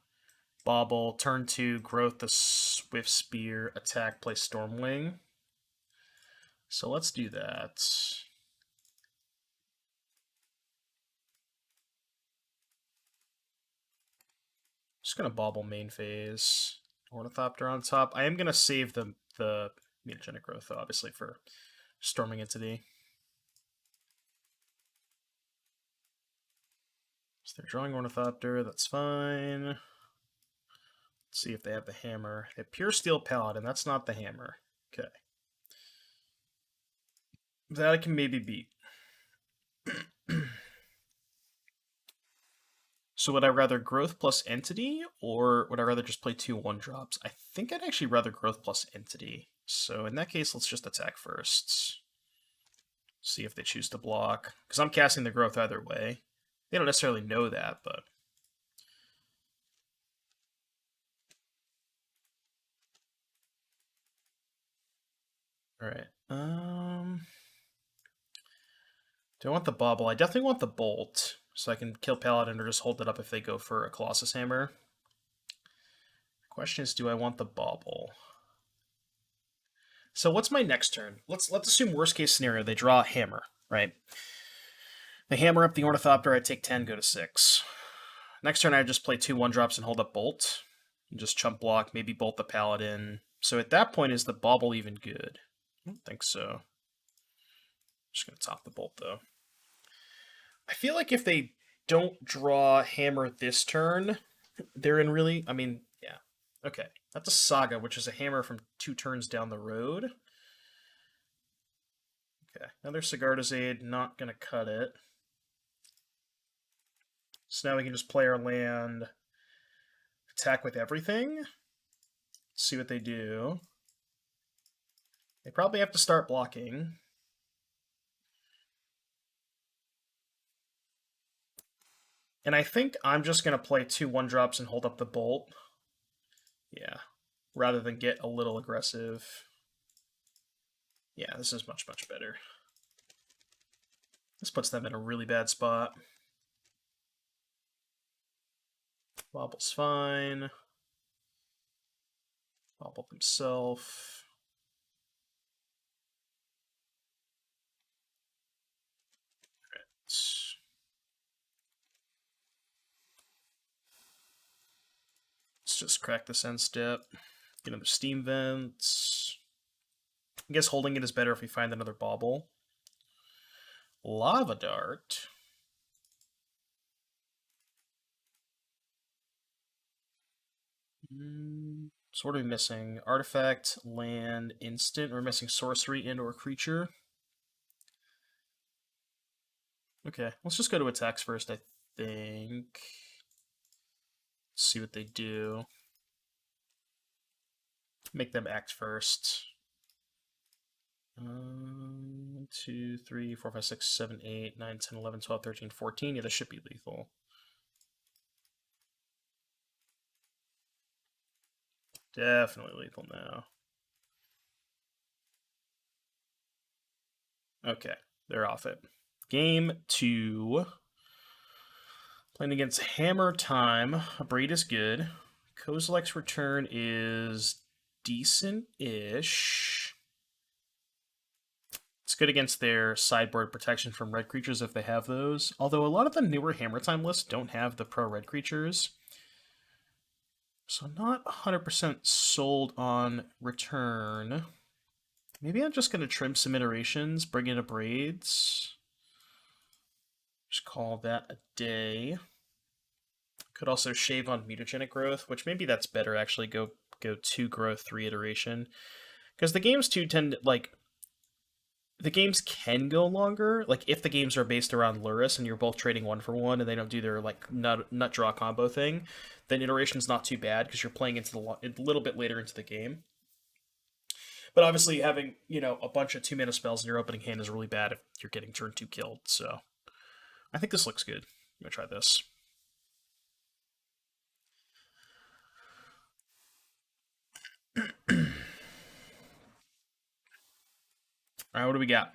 Speaker 1: Bauble, turn 2, Growth the Swift Spear, attack, play Stormwing. So let's do that. Just gonna Bauble main phase. Ornithopter on top. I am gonna save the Mutagenic Growth, obviously, for Storming Entity. So they're drawing Ornithopter, that's fine. Let's see if they have the hammer. They have Pure Steel Paladin, that's not the hammer. Okay. That I can maybe beat. So would I rather Growth plus Entity, or would I rather just play 2 1-drops? I think I'd actually rather Growth plus Entity. So in that case, let's just attack first. See if they choose to block. Because I'm casting the Growth either way. They don't necessarily know that, but... Alright. Do I want the Bauble? I definitely want the Bolt, so I can kill Paladin or just hold it up if they go for a Colossus Hammer. The question is, do I want the Bauble? So what's my next turn? Let's assume worst case scenario, they draw a Hammer, right? They hammer up the Ornithopter, I take 10, go to 6. Next turn I just play 2 1-drops and hold up Bolt. And just chump block, maybe Bolt the Paladin. So at that point, is the Bauble even good? I don't think so. Just gonna top the Bolt though. I feel like if they don't draw Hammer this turn, they're in really... I mean, yeah. Okay. That's a Saga, which is a Hammer from 2 turns down the road. Okay. Another Sigarda's Aid, not going to cut it. So now we can just play our land, attack with everything, see what they do. They probably have to start blocking. And I think I'm just going to play 2 1-drops and hold up the Bolt. Yeah, rather than get a little aggressive. Yeah, this is much, much better. This puts them in a really bad spot. Bobble's fine. Bobble himself. just crack this end step. Get another steam vents. I guess holding it is better if we find another bauble. Lava dart. So what are we missing? Artifact, land, instant. We're missing sorcery and or creature. Okay, let's just go to attacks first, I think. See what they do. Make them act first. 2, 3, 4, 5, 6, 7, 8, 9, 10, 11, 12, 13, 14. Yeah, this should be lethal. Definitely lethal now. Okay, they're off it. Game 2. Playing against Hammer Time. A Braid is good. Kozilek's return is decent-ish. It's good against their sideboard protection from red creatures if they have those. Although a lot of the newer Hammer Time lists don't have the pro-red creatures. So I'm not 100% sold on return. Maybe I'm just going to trim some iterations, bring in a Braids. Just call that a day. Could also shave on mutagenic growth, which maybe that's better actually. Go 2 growth, 3 iteration. Because the games too tend like the games can go longer. Like if the games are based around Luris and you're both trading 1-for-1 and they don't do their like nut draw combo thing, then iteration's not too bad because you're playing into a little bit later into the game. But obviously having, a bunch of 2-mana spells in your opening hand is really bad if you're getting turn 2 killed. So I think this looks good. I'm gonna try this. Alright, what do we got?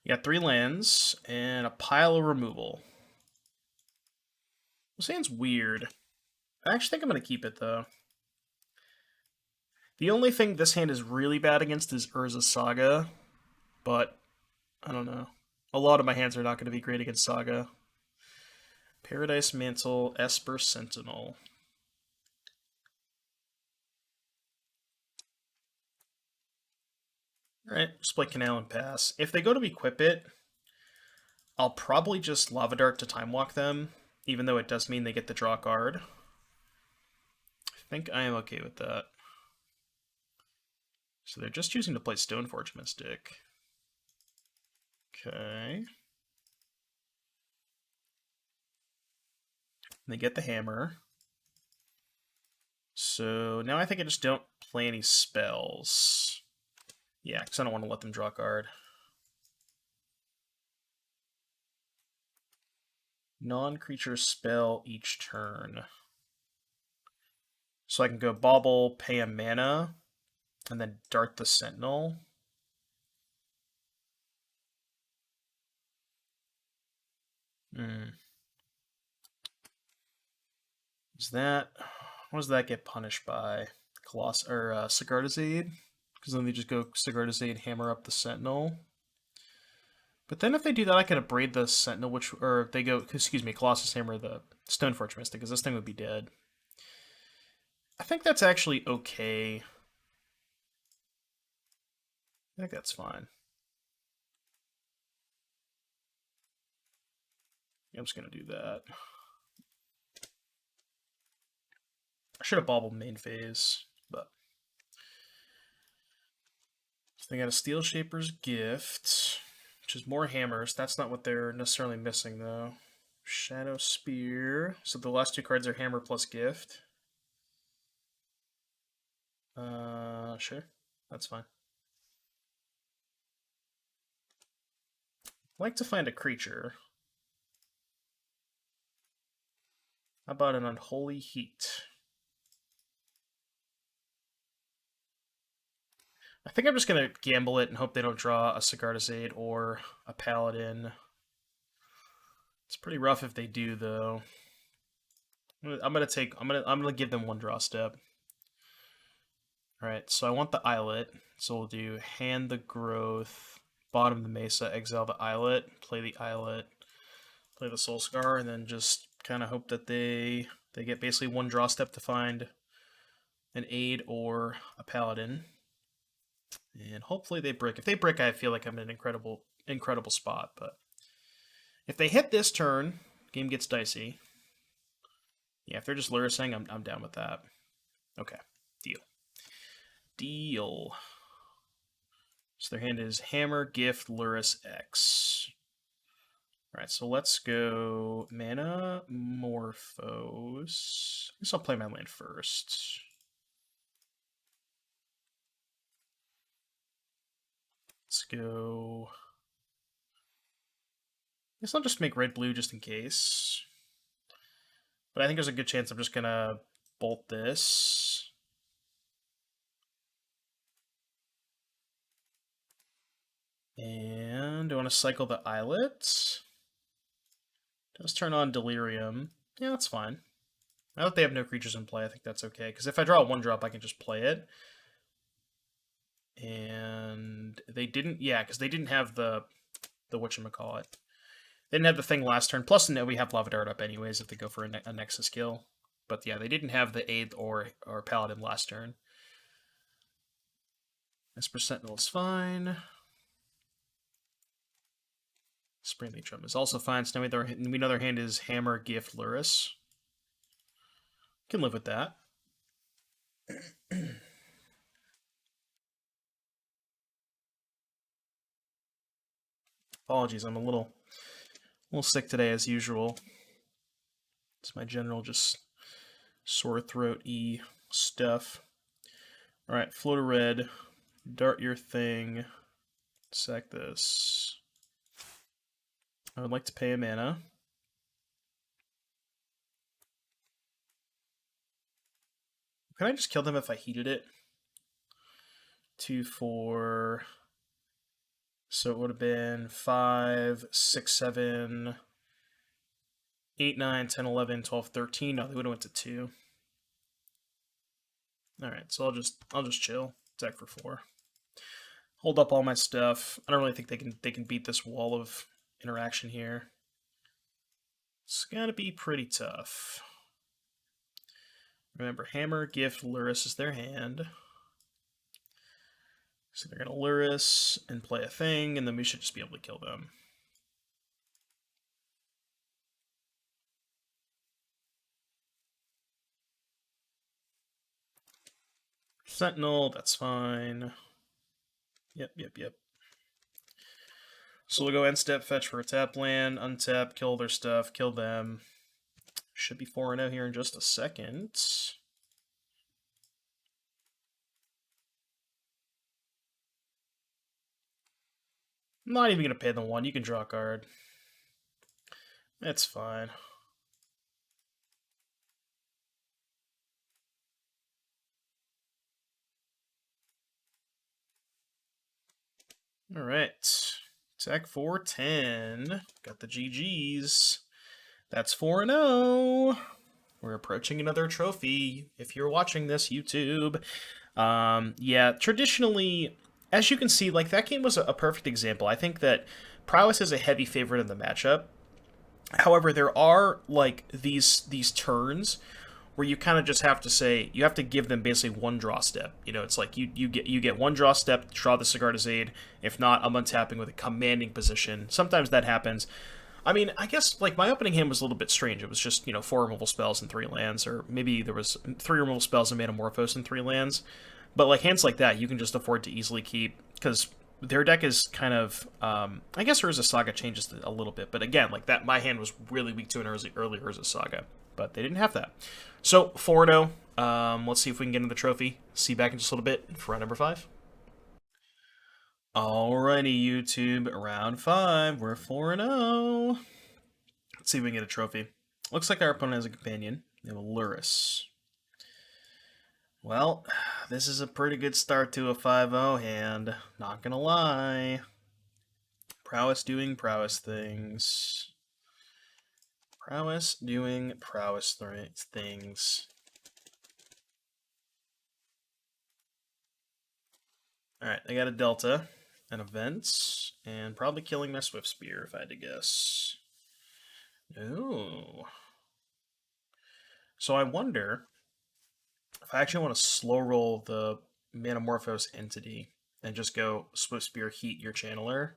Speaker 1: We got 3 lands and a pile of removal. This hand's weird. I actually think I'm going to keep it, though. The only thing this hand is really bad against is Urza Saga, but I don't know. A lot of my hands are not going to be great against Saga. Paradise Mantle, Esper Sentinel. Alright, just play Canal and pass. If they go to equip it, I'll probably just Lava Dart to Time Walk them, even though it does mean they get the draw card. I think I am okay with that. So they're just choosing to play Stoneforge Mystic. Okay. They get the hammer. So now I think I just don't play any spells. Yeah, because I don't want to let them draw a card. Non-creature spell each turn. So I can go Bauble, pay a mana, and then Dart the Sentinel. Is that... What does that get punished by? Sigard's Aid? Because then they just go Sigard's Aid, hammer up the Sentinel. But then if they do that, I can abrade the Sentinel, or they go, Colossus Hammer the Stoneforge Mystic, because this thing would be dead. I think that's actually okay. I think that's fine. I'm just going to do that. I should have bobbled main phase, but... So they got a Steel Shaper's Gift, which is more hammers. That's not what they're necessarily missing, though. Shadow Spear. So the last 2 cards are hammer plus gift. Sure. That's fine. I'd like to find a creature. How about an Unholy Heat? I think I'm just going to gamble it and hope they don't draw a Sigard's Aid or a Paladin. It's pretty rough if they do, though. I'm gonna give them 1 draw step. Alright, so I want the Islet. So we'll do hand the growth, bottom the Mesa, exile the Islet, play the Soul Scar, and then just kind of hope that they They get basically one draw step to find an aid or a paladin. And hopefully they brick. If they brick, I feel like I'm in an incredible spot. But if they hit this turn, game gets dicey. Yeah, if they're just Lurising, I'm down with that. Okay, deal. So their hand is Hammer, Gift, Luris, X. Alright, so let's go Mana, Morphos. I guess I'll play my land first. Let's go... I guess I'll just make red-blue just in case. But I think there's a good chance I'm just gonna bolt this. And I want to cycle the Islet. Does turn on Delirium. Yeah, that's fine. Now that they have no creatures in play, I think that's okay. Because if I draw a 1-drop, I can just play it. And they didn't... Yeah, because they didn't have the whatchamacallit. They didn't have the thing last turn. Plus, no, we have Lava Dart up anyways if they go for a Nexus kill. But yeah, they didn't have the Aid or Paladin last turn. Esper Sentinel is fine. Spring Matron is also fine. So now we know their hand is Hammer, Gift, Luris. Can live with that. Apologies, I'm a little sick today as usual. It's my general just sore throat-y stuff. Alright, float a red, dart your thing, sack this. I would like to pay a mana. Can I just kill them if I heated it? 2, 4... So it would have been 5, 6, 7, 8, 9, 10, 11, 12, 13. No, they would have went to 2. Alright, so I'll just chill. Attack for 4. Hold up all my stuff. I don't really think they can beat this wall of interaction here. It's gotta be pretty tough. Remember, Hammer, Gift, Luris is their hand. So they're going to Luris and play a thing, and then we should just be able to kill them. Sentinel, that's fine. Yep. So we'll go end step, fetch for a tap land, untap, kill their stuff, kill them. Should be 4-0 here in just a second. I'm not even going to pay the 1. You can draw a card. That's fine. Alright. Attack 4-10. Got the GGs. That's 4-0. We're approaching another trophy. If you're watching this, YouTube. Yeah, traditionally, as you can see, like, that game was a perfect example. I think that Prowess is a heavy favorite in the matchup. However, there are, like, these turns where you kind of just have to say, you have to give them basically one draw step. You know, it's like you get one draw step, draw the Sigarda's Aid. If not, I'm untapping with a commanding position. Sometimes that happens. I mean, I guess, like, my opening hand was a little bit strange. It was just, 4 removal spells and 3 lands, or maybe there was 3 removal spells and Metamorphose and 3 lands. But, like, hands like that, you can just afford to easily keep, because their deck is kind of, I guess Urza Saga changes a little bit, but again, like, that, my hand was really weak to an early Urza Saga, but they didn't have that. So, 4-0, let's see if we can get into the trophy. See you back in just a little bit for round number 5. Alrighty, YouTube, round 5, we're 4-0. Let's see if we can get a trophy. Looks like our opponent has a companion. They have a Luris. Well, this is a pretty good start to a 5-0 hand, not gonna lie. Prowess doing prowess things. Prowess doing prowess things. Alright, they got a Delta, and events, and probably killing my Swift Spear if I had to guess. Ooh. So I wonder if I actually want to slow roll the Manamorphose entity and just go Swift Spear Heat your Channeler.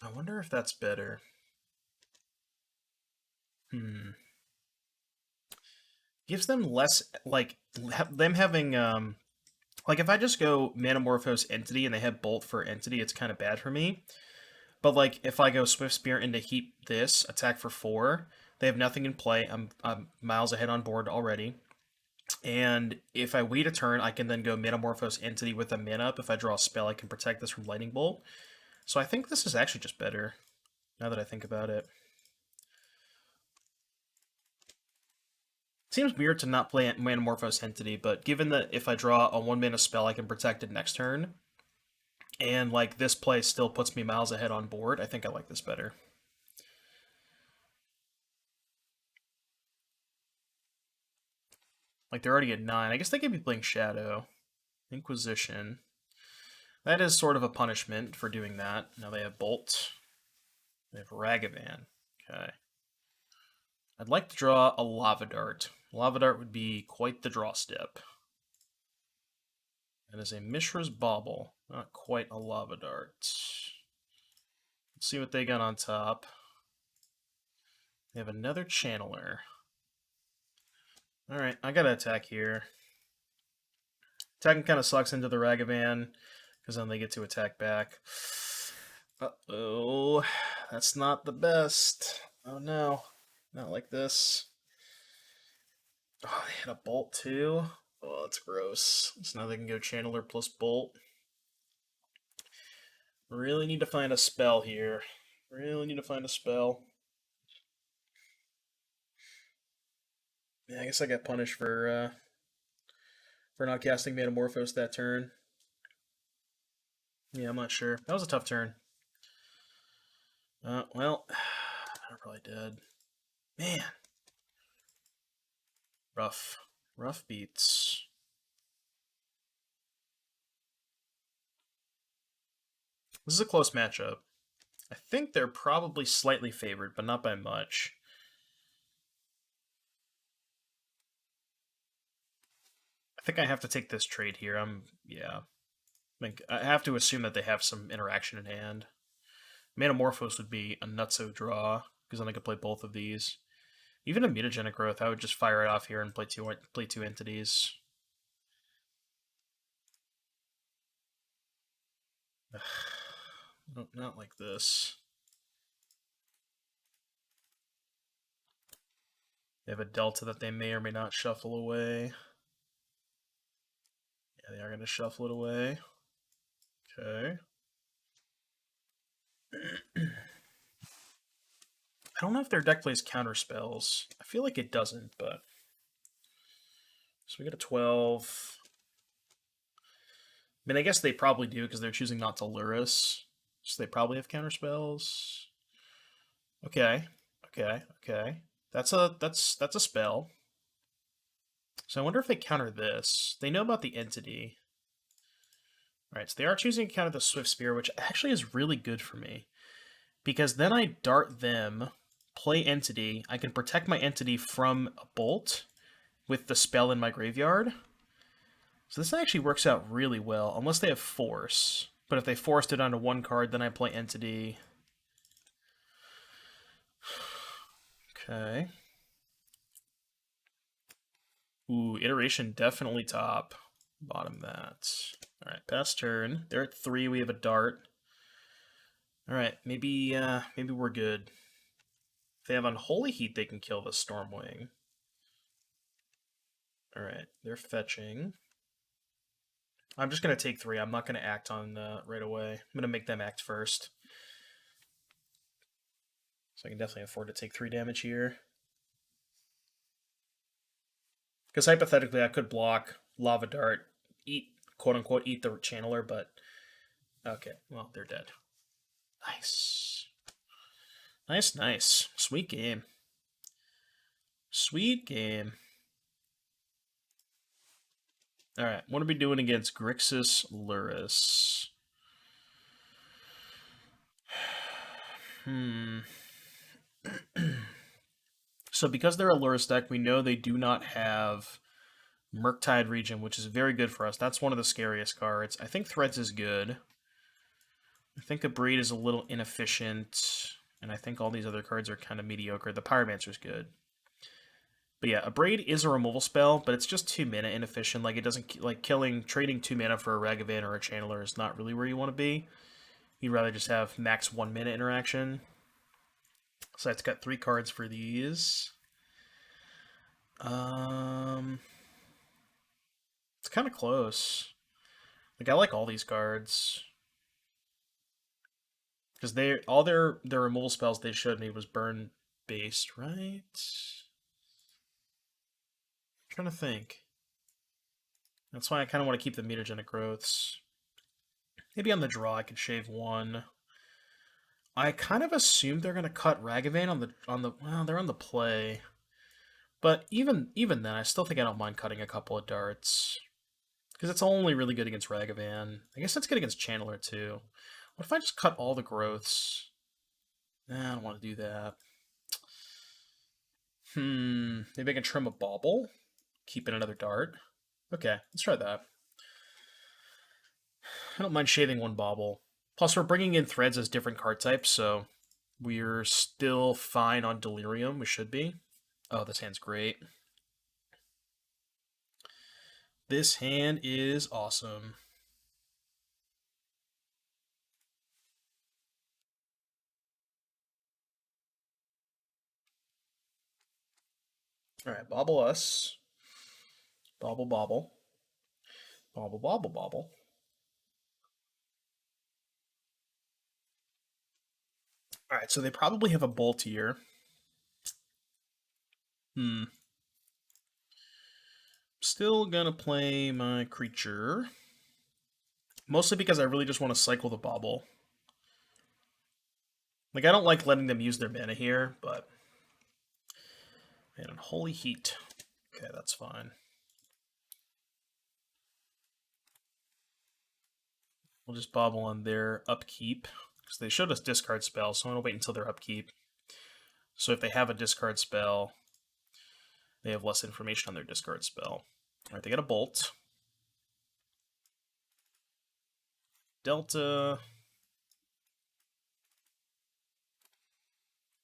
Speaker 1: I wonder if that's better. Gives them less, like, them having, like, if I just go Manamorphose Entity and they have Bolt for Entity, it's kind of bad for me. But, like, if I go Swift Spear into Heat this, attack for 4, they have nothing in play. I'm miles ahead on board already. And if I wait a turn, I can then go Metamorphose Entity with a mana up. If I draw a spell, I can protect this from Lightning Bolt. So I think this is actually just better, now that I think about it. Seems weird to not play Metamorphose Entity, but given that if I draw a 1-mana spell, I can protect it next turn, and like this play still puts me miles ahead on board, I think I like this better. Like they're already at 9. I guess they could be playing Shadow. Inquisition. That is sort of a punishment for doing that. Now they have Bolt. They have Ragavan. Okay. I'd like to draw a Lava Dart. Lava Dart would be quite the draw step. That is a Mishra's Bauble. Not quite a Lava Dart. Let's see what they got on top. They have another Channeler. Alright, I gotta attack here. Attacking kind of sucks into the Ragavan, because then they get to attack back. Uh-oh. That's not the best. Oh no. Not like this. Oh, they had a Bolt too? Oh, that's gross. So now they can go Channeler plus Bolt. Really need to find a spell here. Really need to find a spell. Yeah, I guess I got punished for not casting Metamorphose that turn. Yeah, I'm not sure. That was a tough turn. Well, I'm probably dead. Man. Rough. Rough beats. This is a close matchup. I think they're probably slightly favored, but not by much. I think I have to take this trade here. Yeah. I have to assume that they have some interaction in hand. Manamorphose would be a nutso draw, because then I could play both of these. Even a mutagenic growth, I would just fire it off here and play two entities. No, not like this. They have a delta that they may or may not shuffle away. Yeah, they are going to shuffle it away. Okay. I don't know if their deck plays counter spells. I feel like it doesn't, but... So we got a 12. I mean, I guess they probably do because they're choosing not to lure us. So they probably have counter spells. Okay. Okay. That's a spell. So I wonder if they counter this. They know about the entity. Alright, so they are choosing to counter the Swift Spear, which actually is really good for me. Because then I dart them, play entity, I can protect my entity from a bolt with the spell in my graveyard. So this actually works out really well, unless they have force. But if they forced it onto one card, then I play entity. Okay. Ooh, iteration definitely top. Bottom that. Alright, pass turn. They're at 3, we have a dart. Alright, maybe we're good. If they have Unholy Heat, they can kill the Stormwing. Alright, they're fetching. I'm just going to take 3. I'm not going to act on right away. I'm going to make them act first. So I can definitely afford to take 3 damage here. Because hypothetically, I could block Lava Dart, quote-unquote, eat the Channeler, but... Okay, well, they're dead. Nice. Nice. Sweet game. Sweet game. Alright, what are we doing against Grixis Luris? So because they're a Lurrus deck, we know they do not have Murktide Region, which is very good for us. That's one of the scariest cards. I think Threads is good. I think Abrade is a little inefficient, and I think all these other cards are kind of mediocre. The Pyromancer's good. But yeah, Abrade is a removal spell, but it's just 2 mana inefficient. Like, it doesn't, like, trading 2 mana for a Ragavan or a Channeler is not really where you want to be. You'd rather just have max 1 mana interaction. So it's got 3 cards for these. It's kind of close. Like, I like all these cards. Because all their removal spells they showed me was burn based, right? I'm trying to think. That's why I kind of want to keep the mutagenic growths. Maybe on the draw I could shave 1. I kind of assumed they're gonna cut Ragavan well, they're on the play. But even then, I still think I don't mind cutting a couple of darts. Because it's only really good against Ragavan. I guess it's good against Channeler too. What if I just cut all the growths? Nah, I don't want to do that. Maybe I can trim a Bauble. Keep in another dart. Okay, let's try that. I don't mind shaving 1 Bauble. Plus, we're bringing in Threads as different card types, so we're still fine on Delirium. We should be. Oh, this hand's great. This hand is awesome. Alright, Bauble us. Bauble, Bauble. Bauble, Bauble, Bauble. Alright, so they probably have a Bolt here. Still gonna play my creature. Mostly because I really just want to cycle the Bauble. Like, I don't like letting them use their mana here, but... Man, holy heat. Okay, that's fine. We'll just Bauble on their upkeep. Because they showed us discard spell, so I'm going to wait until their upkeep. So if they have a discard spell, they have less information on their discard spell. Alright, they get a Bolt. Delta.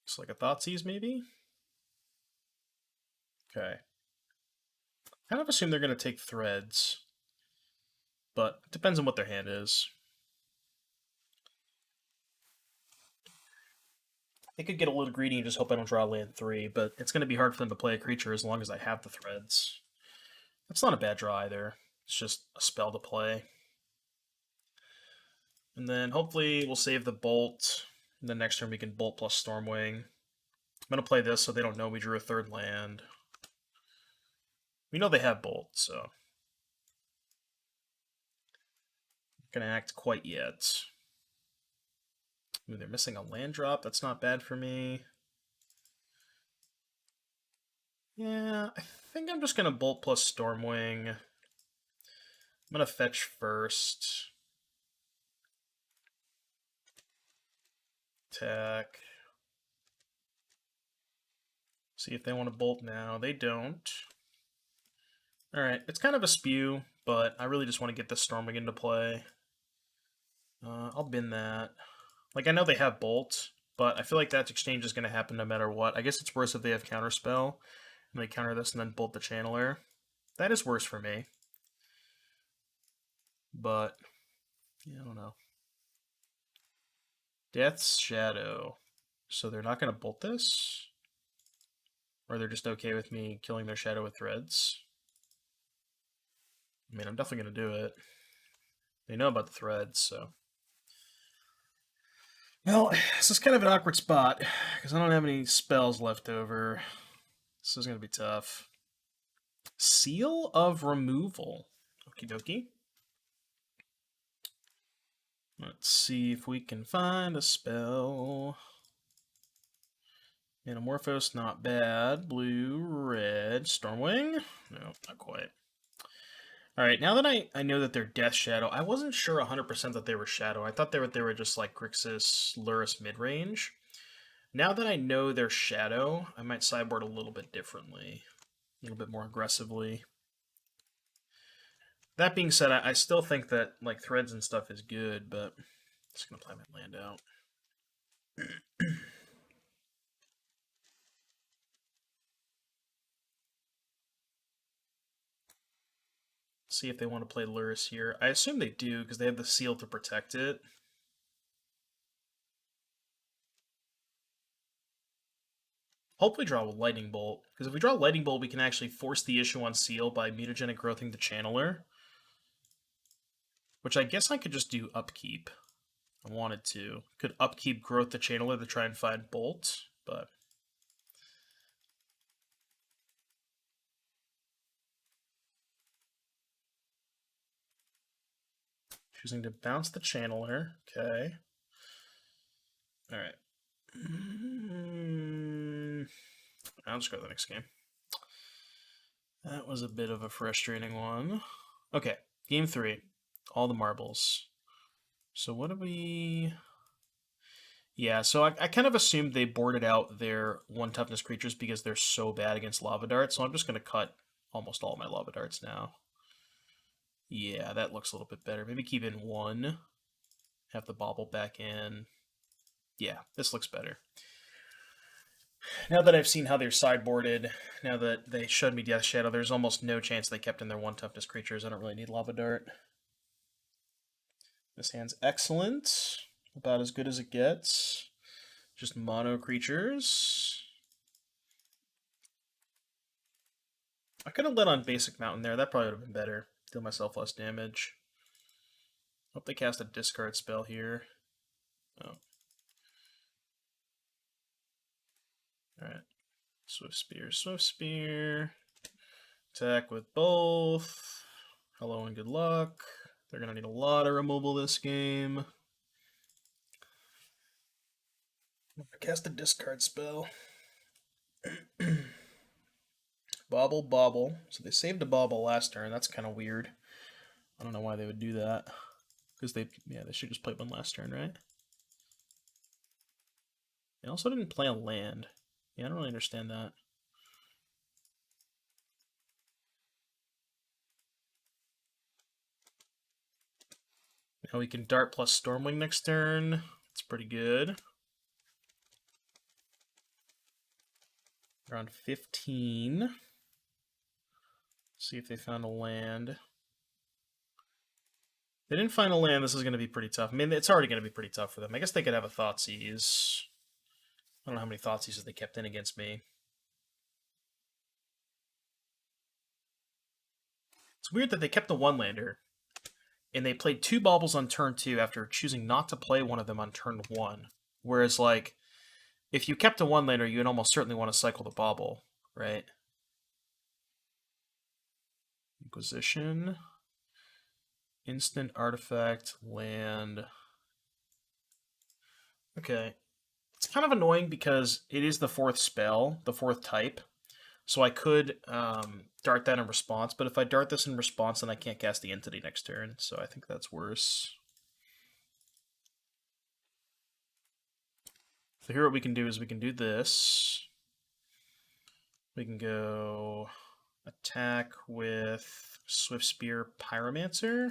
Speaker 1: Looks like a Thoughtseize, maybe? Okay. I kind of assume they're going to take Threads. But it depends on what their hand is. They could get a little greedy and just hope I don't draw land 3, but it's going to be hard for them to play a creature as long as I have the Threads. That's not a bad draw either. It's just a spell to play. And then hopefully we'll save the Bolt. And then next turn we can Bolt plus Stormwing. I'm going to play this so they don't know we drew a 3rd land. We know they have Bolt, so... Not going to act quite yet. Ooh, they're missing a land drop. That's not bad for me. Yeah, I think I'm just going to Bolt plus Stormwing. I'm going to fetch first. Attack. See if they want to Bolt now. They don't. Alright, it's kind of a spew, but I really just want to get this Stormwing into play. I'll bin that. Like, I know they have Bolt, but I feel like that exchange is going to happen no matter what. I guess it's worse if they have Counterspell, and they counter this and then Bolt the Channeler. That is worse for me. But, yeah, I don't know. Death's Shadow. So they're not going to Bolt this? Or they're just okay with me killing their Shadow with Threads? I mean, I'm definitely going to do it. They know about the Threads, so... Well, this is kind of an awkward spot, because I don't have any spells left over. This is going to be tough. Seal of Removal. Okie dokie. Let's see if we can find a spell. Anamorphos, not bad. Blue, red. Stormwing? No, not quite. Alright, now that I know that they're Death Shadow, I wasn't sure 100% that they were Shadow. I thought they were just like Grixis, Lurrus mid-range. Now that I know their shadow, I might sideboard a little bit differently. A little bit more aggressively. That being said, I still think that like threads and stuff is good, but I'm just gonna play my land out. See if they want to play Luris here. I assume they do because they have the seal to protect it. Hopefully draw a Lightning Bolt, because if we draw Lightning Bolt, we can actually force the issue on seal by mutagenic growthing the Channeler. Which I guess I could just do upkeep. I wanted to. Could upkeep growth the Channeler to try and find Bolt, but... Choosing to bounce the Channeler. Okay. Alright. I'll just go to the next game. That was a bit of a frustrating one. Okay, game 3. All the marbles. So what do we... Yeah, so I kind of assumed they boarded out their 1 toughness creatures because they're so bad against Lava Darts, so I'm just going to cut almost all my Lava Darts now. Yeah, that looks a little bit better. Maybe keep in 1. Have the bobble back in. Yeah, this looks better. Now that I've seen how they're sideboarded, now that they showed me Death Shadow, there's almost no chance they kept in their 1 toughness creatures. I don't really need Lava Dart. This hand's excellent. About as good as it gets. Just mono creatures. I could have let on Basic Mountain there. That probably would have been better. Deal myself less damage. Hope they cast a discard spell here. Oh. Alright. Swift Spear, Swift Spear. Attack with both. Hello and good luck. They're going to need a lot of removal this game. Cast a discard spell. Bobble, bobble. So they saved a bobble last turn. That's kind of weird. I don't know why they would do that. Because they should just play one last turn, right? They also didn't play a land. Yeah, I don't really understand that. Now we can Dart plus Stormwing next turn. It's pretty good. Around 15. See if they found a land. They didn't find a land. This is going to be pretty tough. I mean, it's already going to be pretty tough for them. I guess they could have a Thoughtseize. I don't know how many Thoughtseizes they kept in against me. It's weird that they kept the one-lander, and they played 2 baubles on turn 2 after choosing not to play one of them on turn 1. Whereas, like, if you kept a one-lander, you'd almost certainly want to cycle the bauble, right? Inquisition. Instant, artifact, land. Okay. It's kind of annoying because it is the 4th spell, the 4th type. So I could dart that in response, but if I dart this in response, then I can't cast the entity next turn, so I think that's worse. So here what we can do is we can do this. We can go attack with Swift Spear Pyromancer.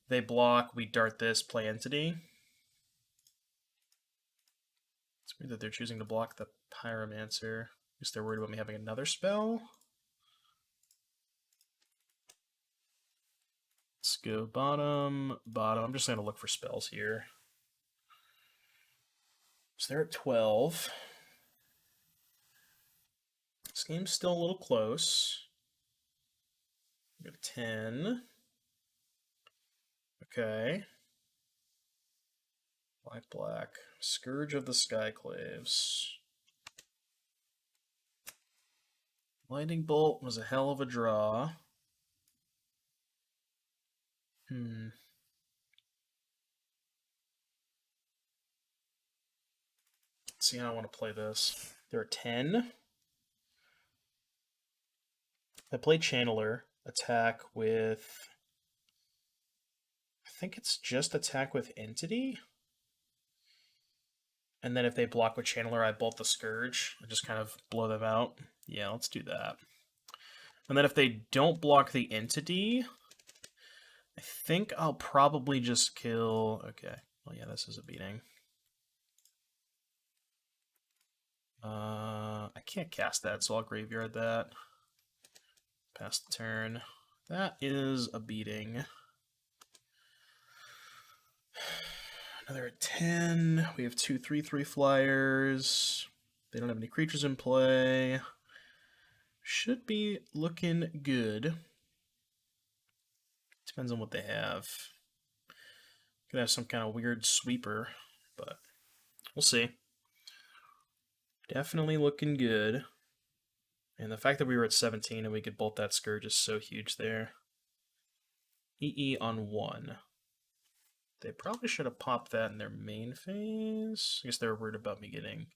Speaker 1: They block, we dart this, play entity. It's weird that they're choosing to block the Pyromancer. I guess they're worried about me having another spell. Let's go bottom, bottom. I'm just going to look for spells here. So they're at 12. This game's still a little close. We have 10. Okay. Black, black. Scourge of the Skyclaves. Lightning Bolt was a hell of a draw. Let's see how I want to play this. There are 10. I play Channeler. Attack with... I think it's just attack with Entity? And then if they block with Channeler, I bolt the Scourge and just kind of blow them out. Yeah, let's do that. And then if they don't block the entity, I think I'll probably just kill... Okay, well, yeah, this is a beating. I can't cast that, so I'll graveyard that. Pass the turn. That is a beating. Another 10. We have 2 3/3 flyers. They don't have any creatures in play. Should be looking good. Depends on what they have. Could have some kind of weird sweeper, but we'll see. Definitely looking good. And the fact that we were at 17 and we could bolt that Scourge is so huge there. EE on 1. They probably should have popped that in their main phase. I guess they were worried about me getting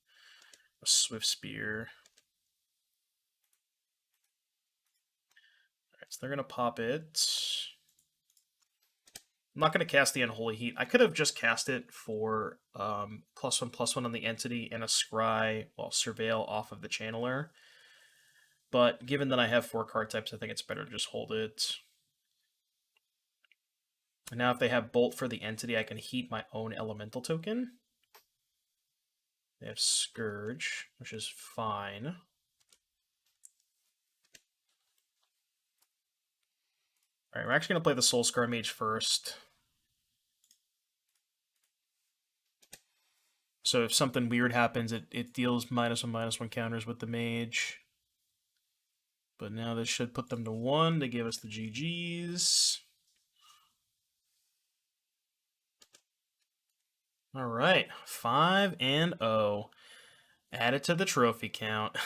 Speaker 1: a Swift Spear. Alright, so they're going to pop it. I'm not going to cast the Unholy Heat. I could have just cast it for +1/+1 on the entity and a Scry, well, Surveil off of the Channeler. But given that I have 4 card types, I think it's better to just hold it. And now if they have Bolt for the entity, I can heat my own Elemental token. They have Scourge, which is fine. Alright, we're actually going to play the Soulscar Mage first. So if something weird happens, it deals -1/-1 counters with the Mage. But now this should put them to 1 to give us the GGs. Alright, 5-0. Add it to the trophy count.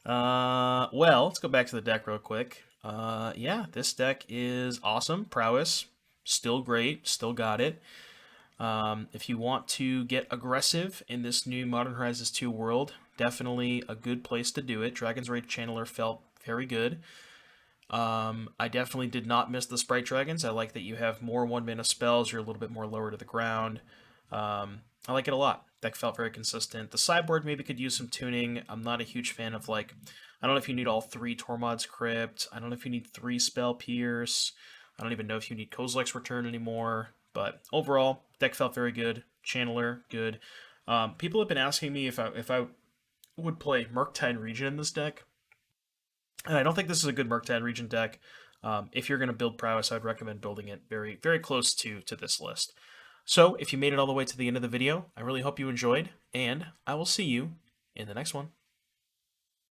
Speaker 1: Well, let's go back to the deck real quick. Yeah, this deck is awesome. Prowess, still great, still got it. If you want to get aggressive in this new Modern Horizons 2 world, definitely a good place to do it. Dragon's Rage Channeler felt very good. I definitely did not miss the Sprite Dragons. I like that you have more 1-mana spells. You're a little bit more lower to the ground. I like it a lot. Deck felt very consistent. The sideboard maybe could use some tuning. I'm not a huge fan of, like, I don't know if you need all 3 Tormod's Crypt. I don't know if you need 3 Spell Pierce. I don't even know if you need Kozilek's Return anymore. But overall, deck felt very good. Channeler, good. People have been asking me if I would play Murktide Regent in this deck. And I don't think this is a good Murktide Regent deck. If you're going to build Prowess, I'd recommend building it very, very close to this list. So if you made it all the way to the end of the video, I really hope you enjoyed, and I will see you in the next one.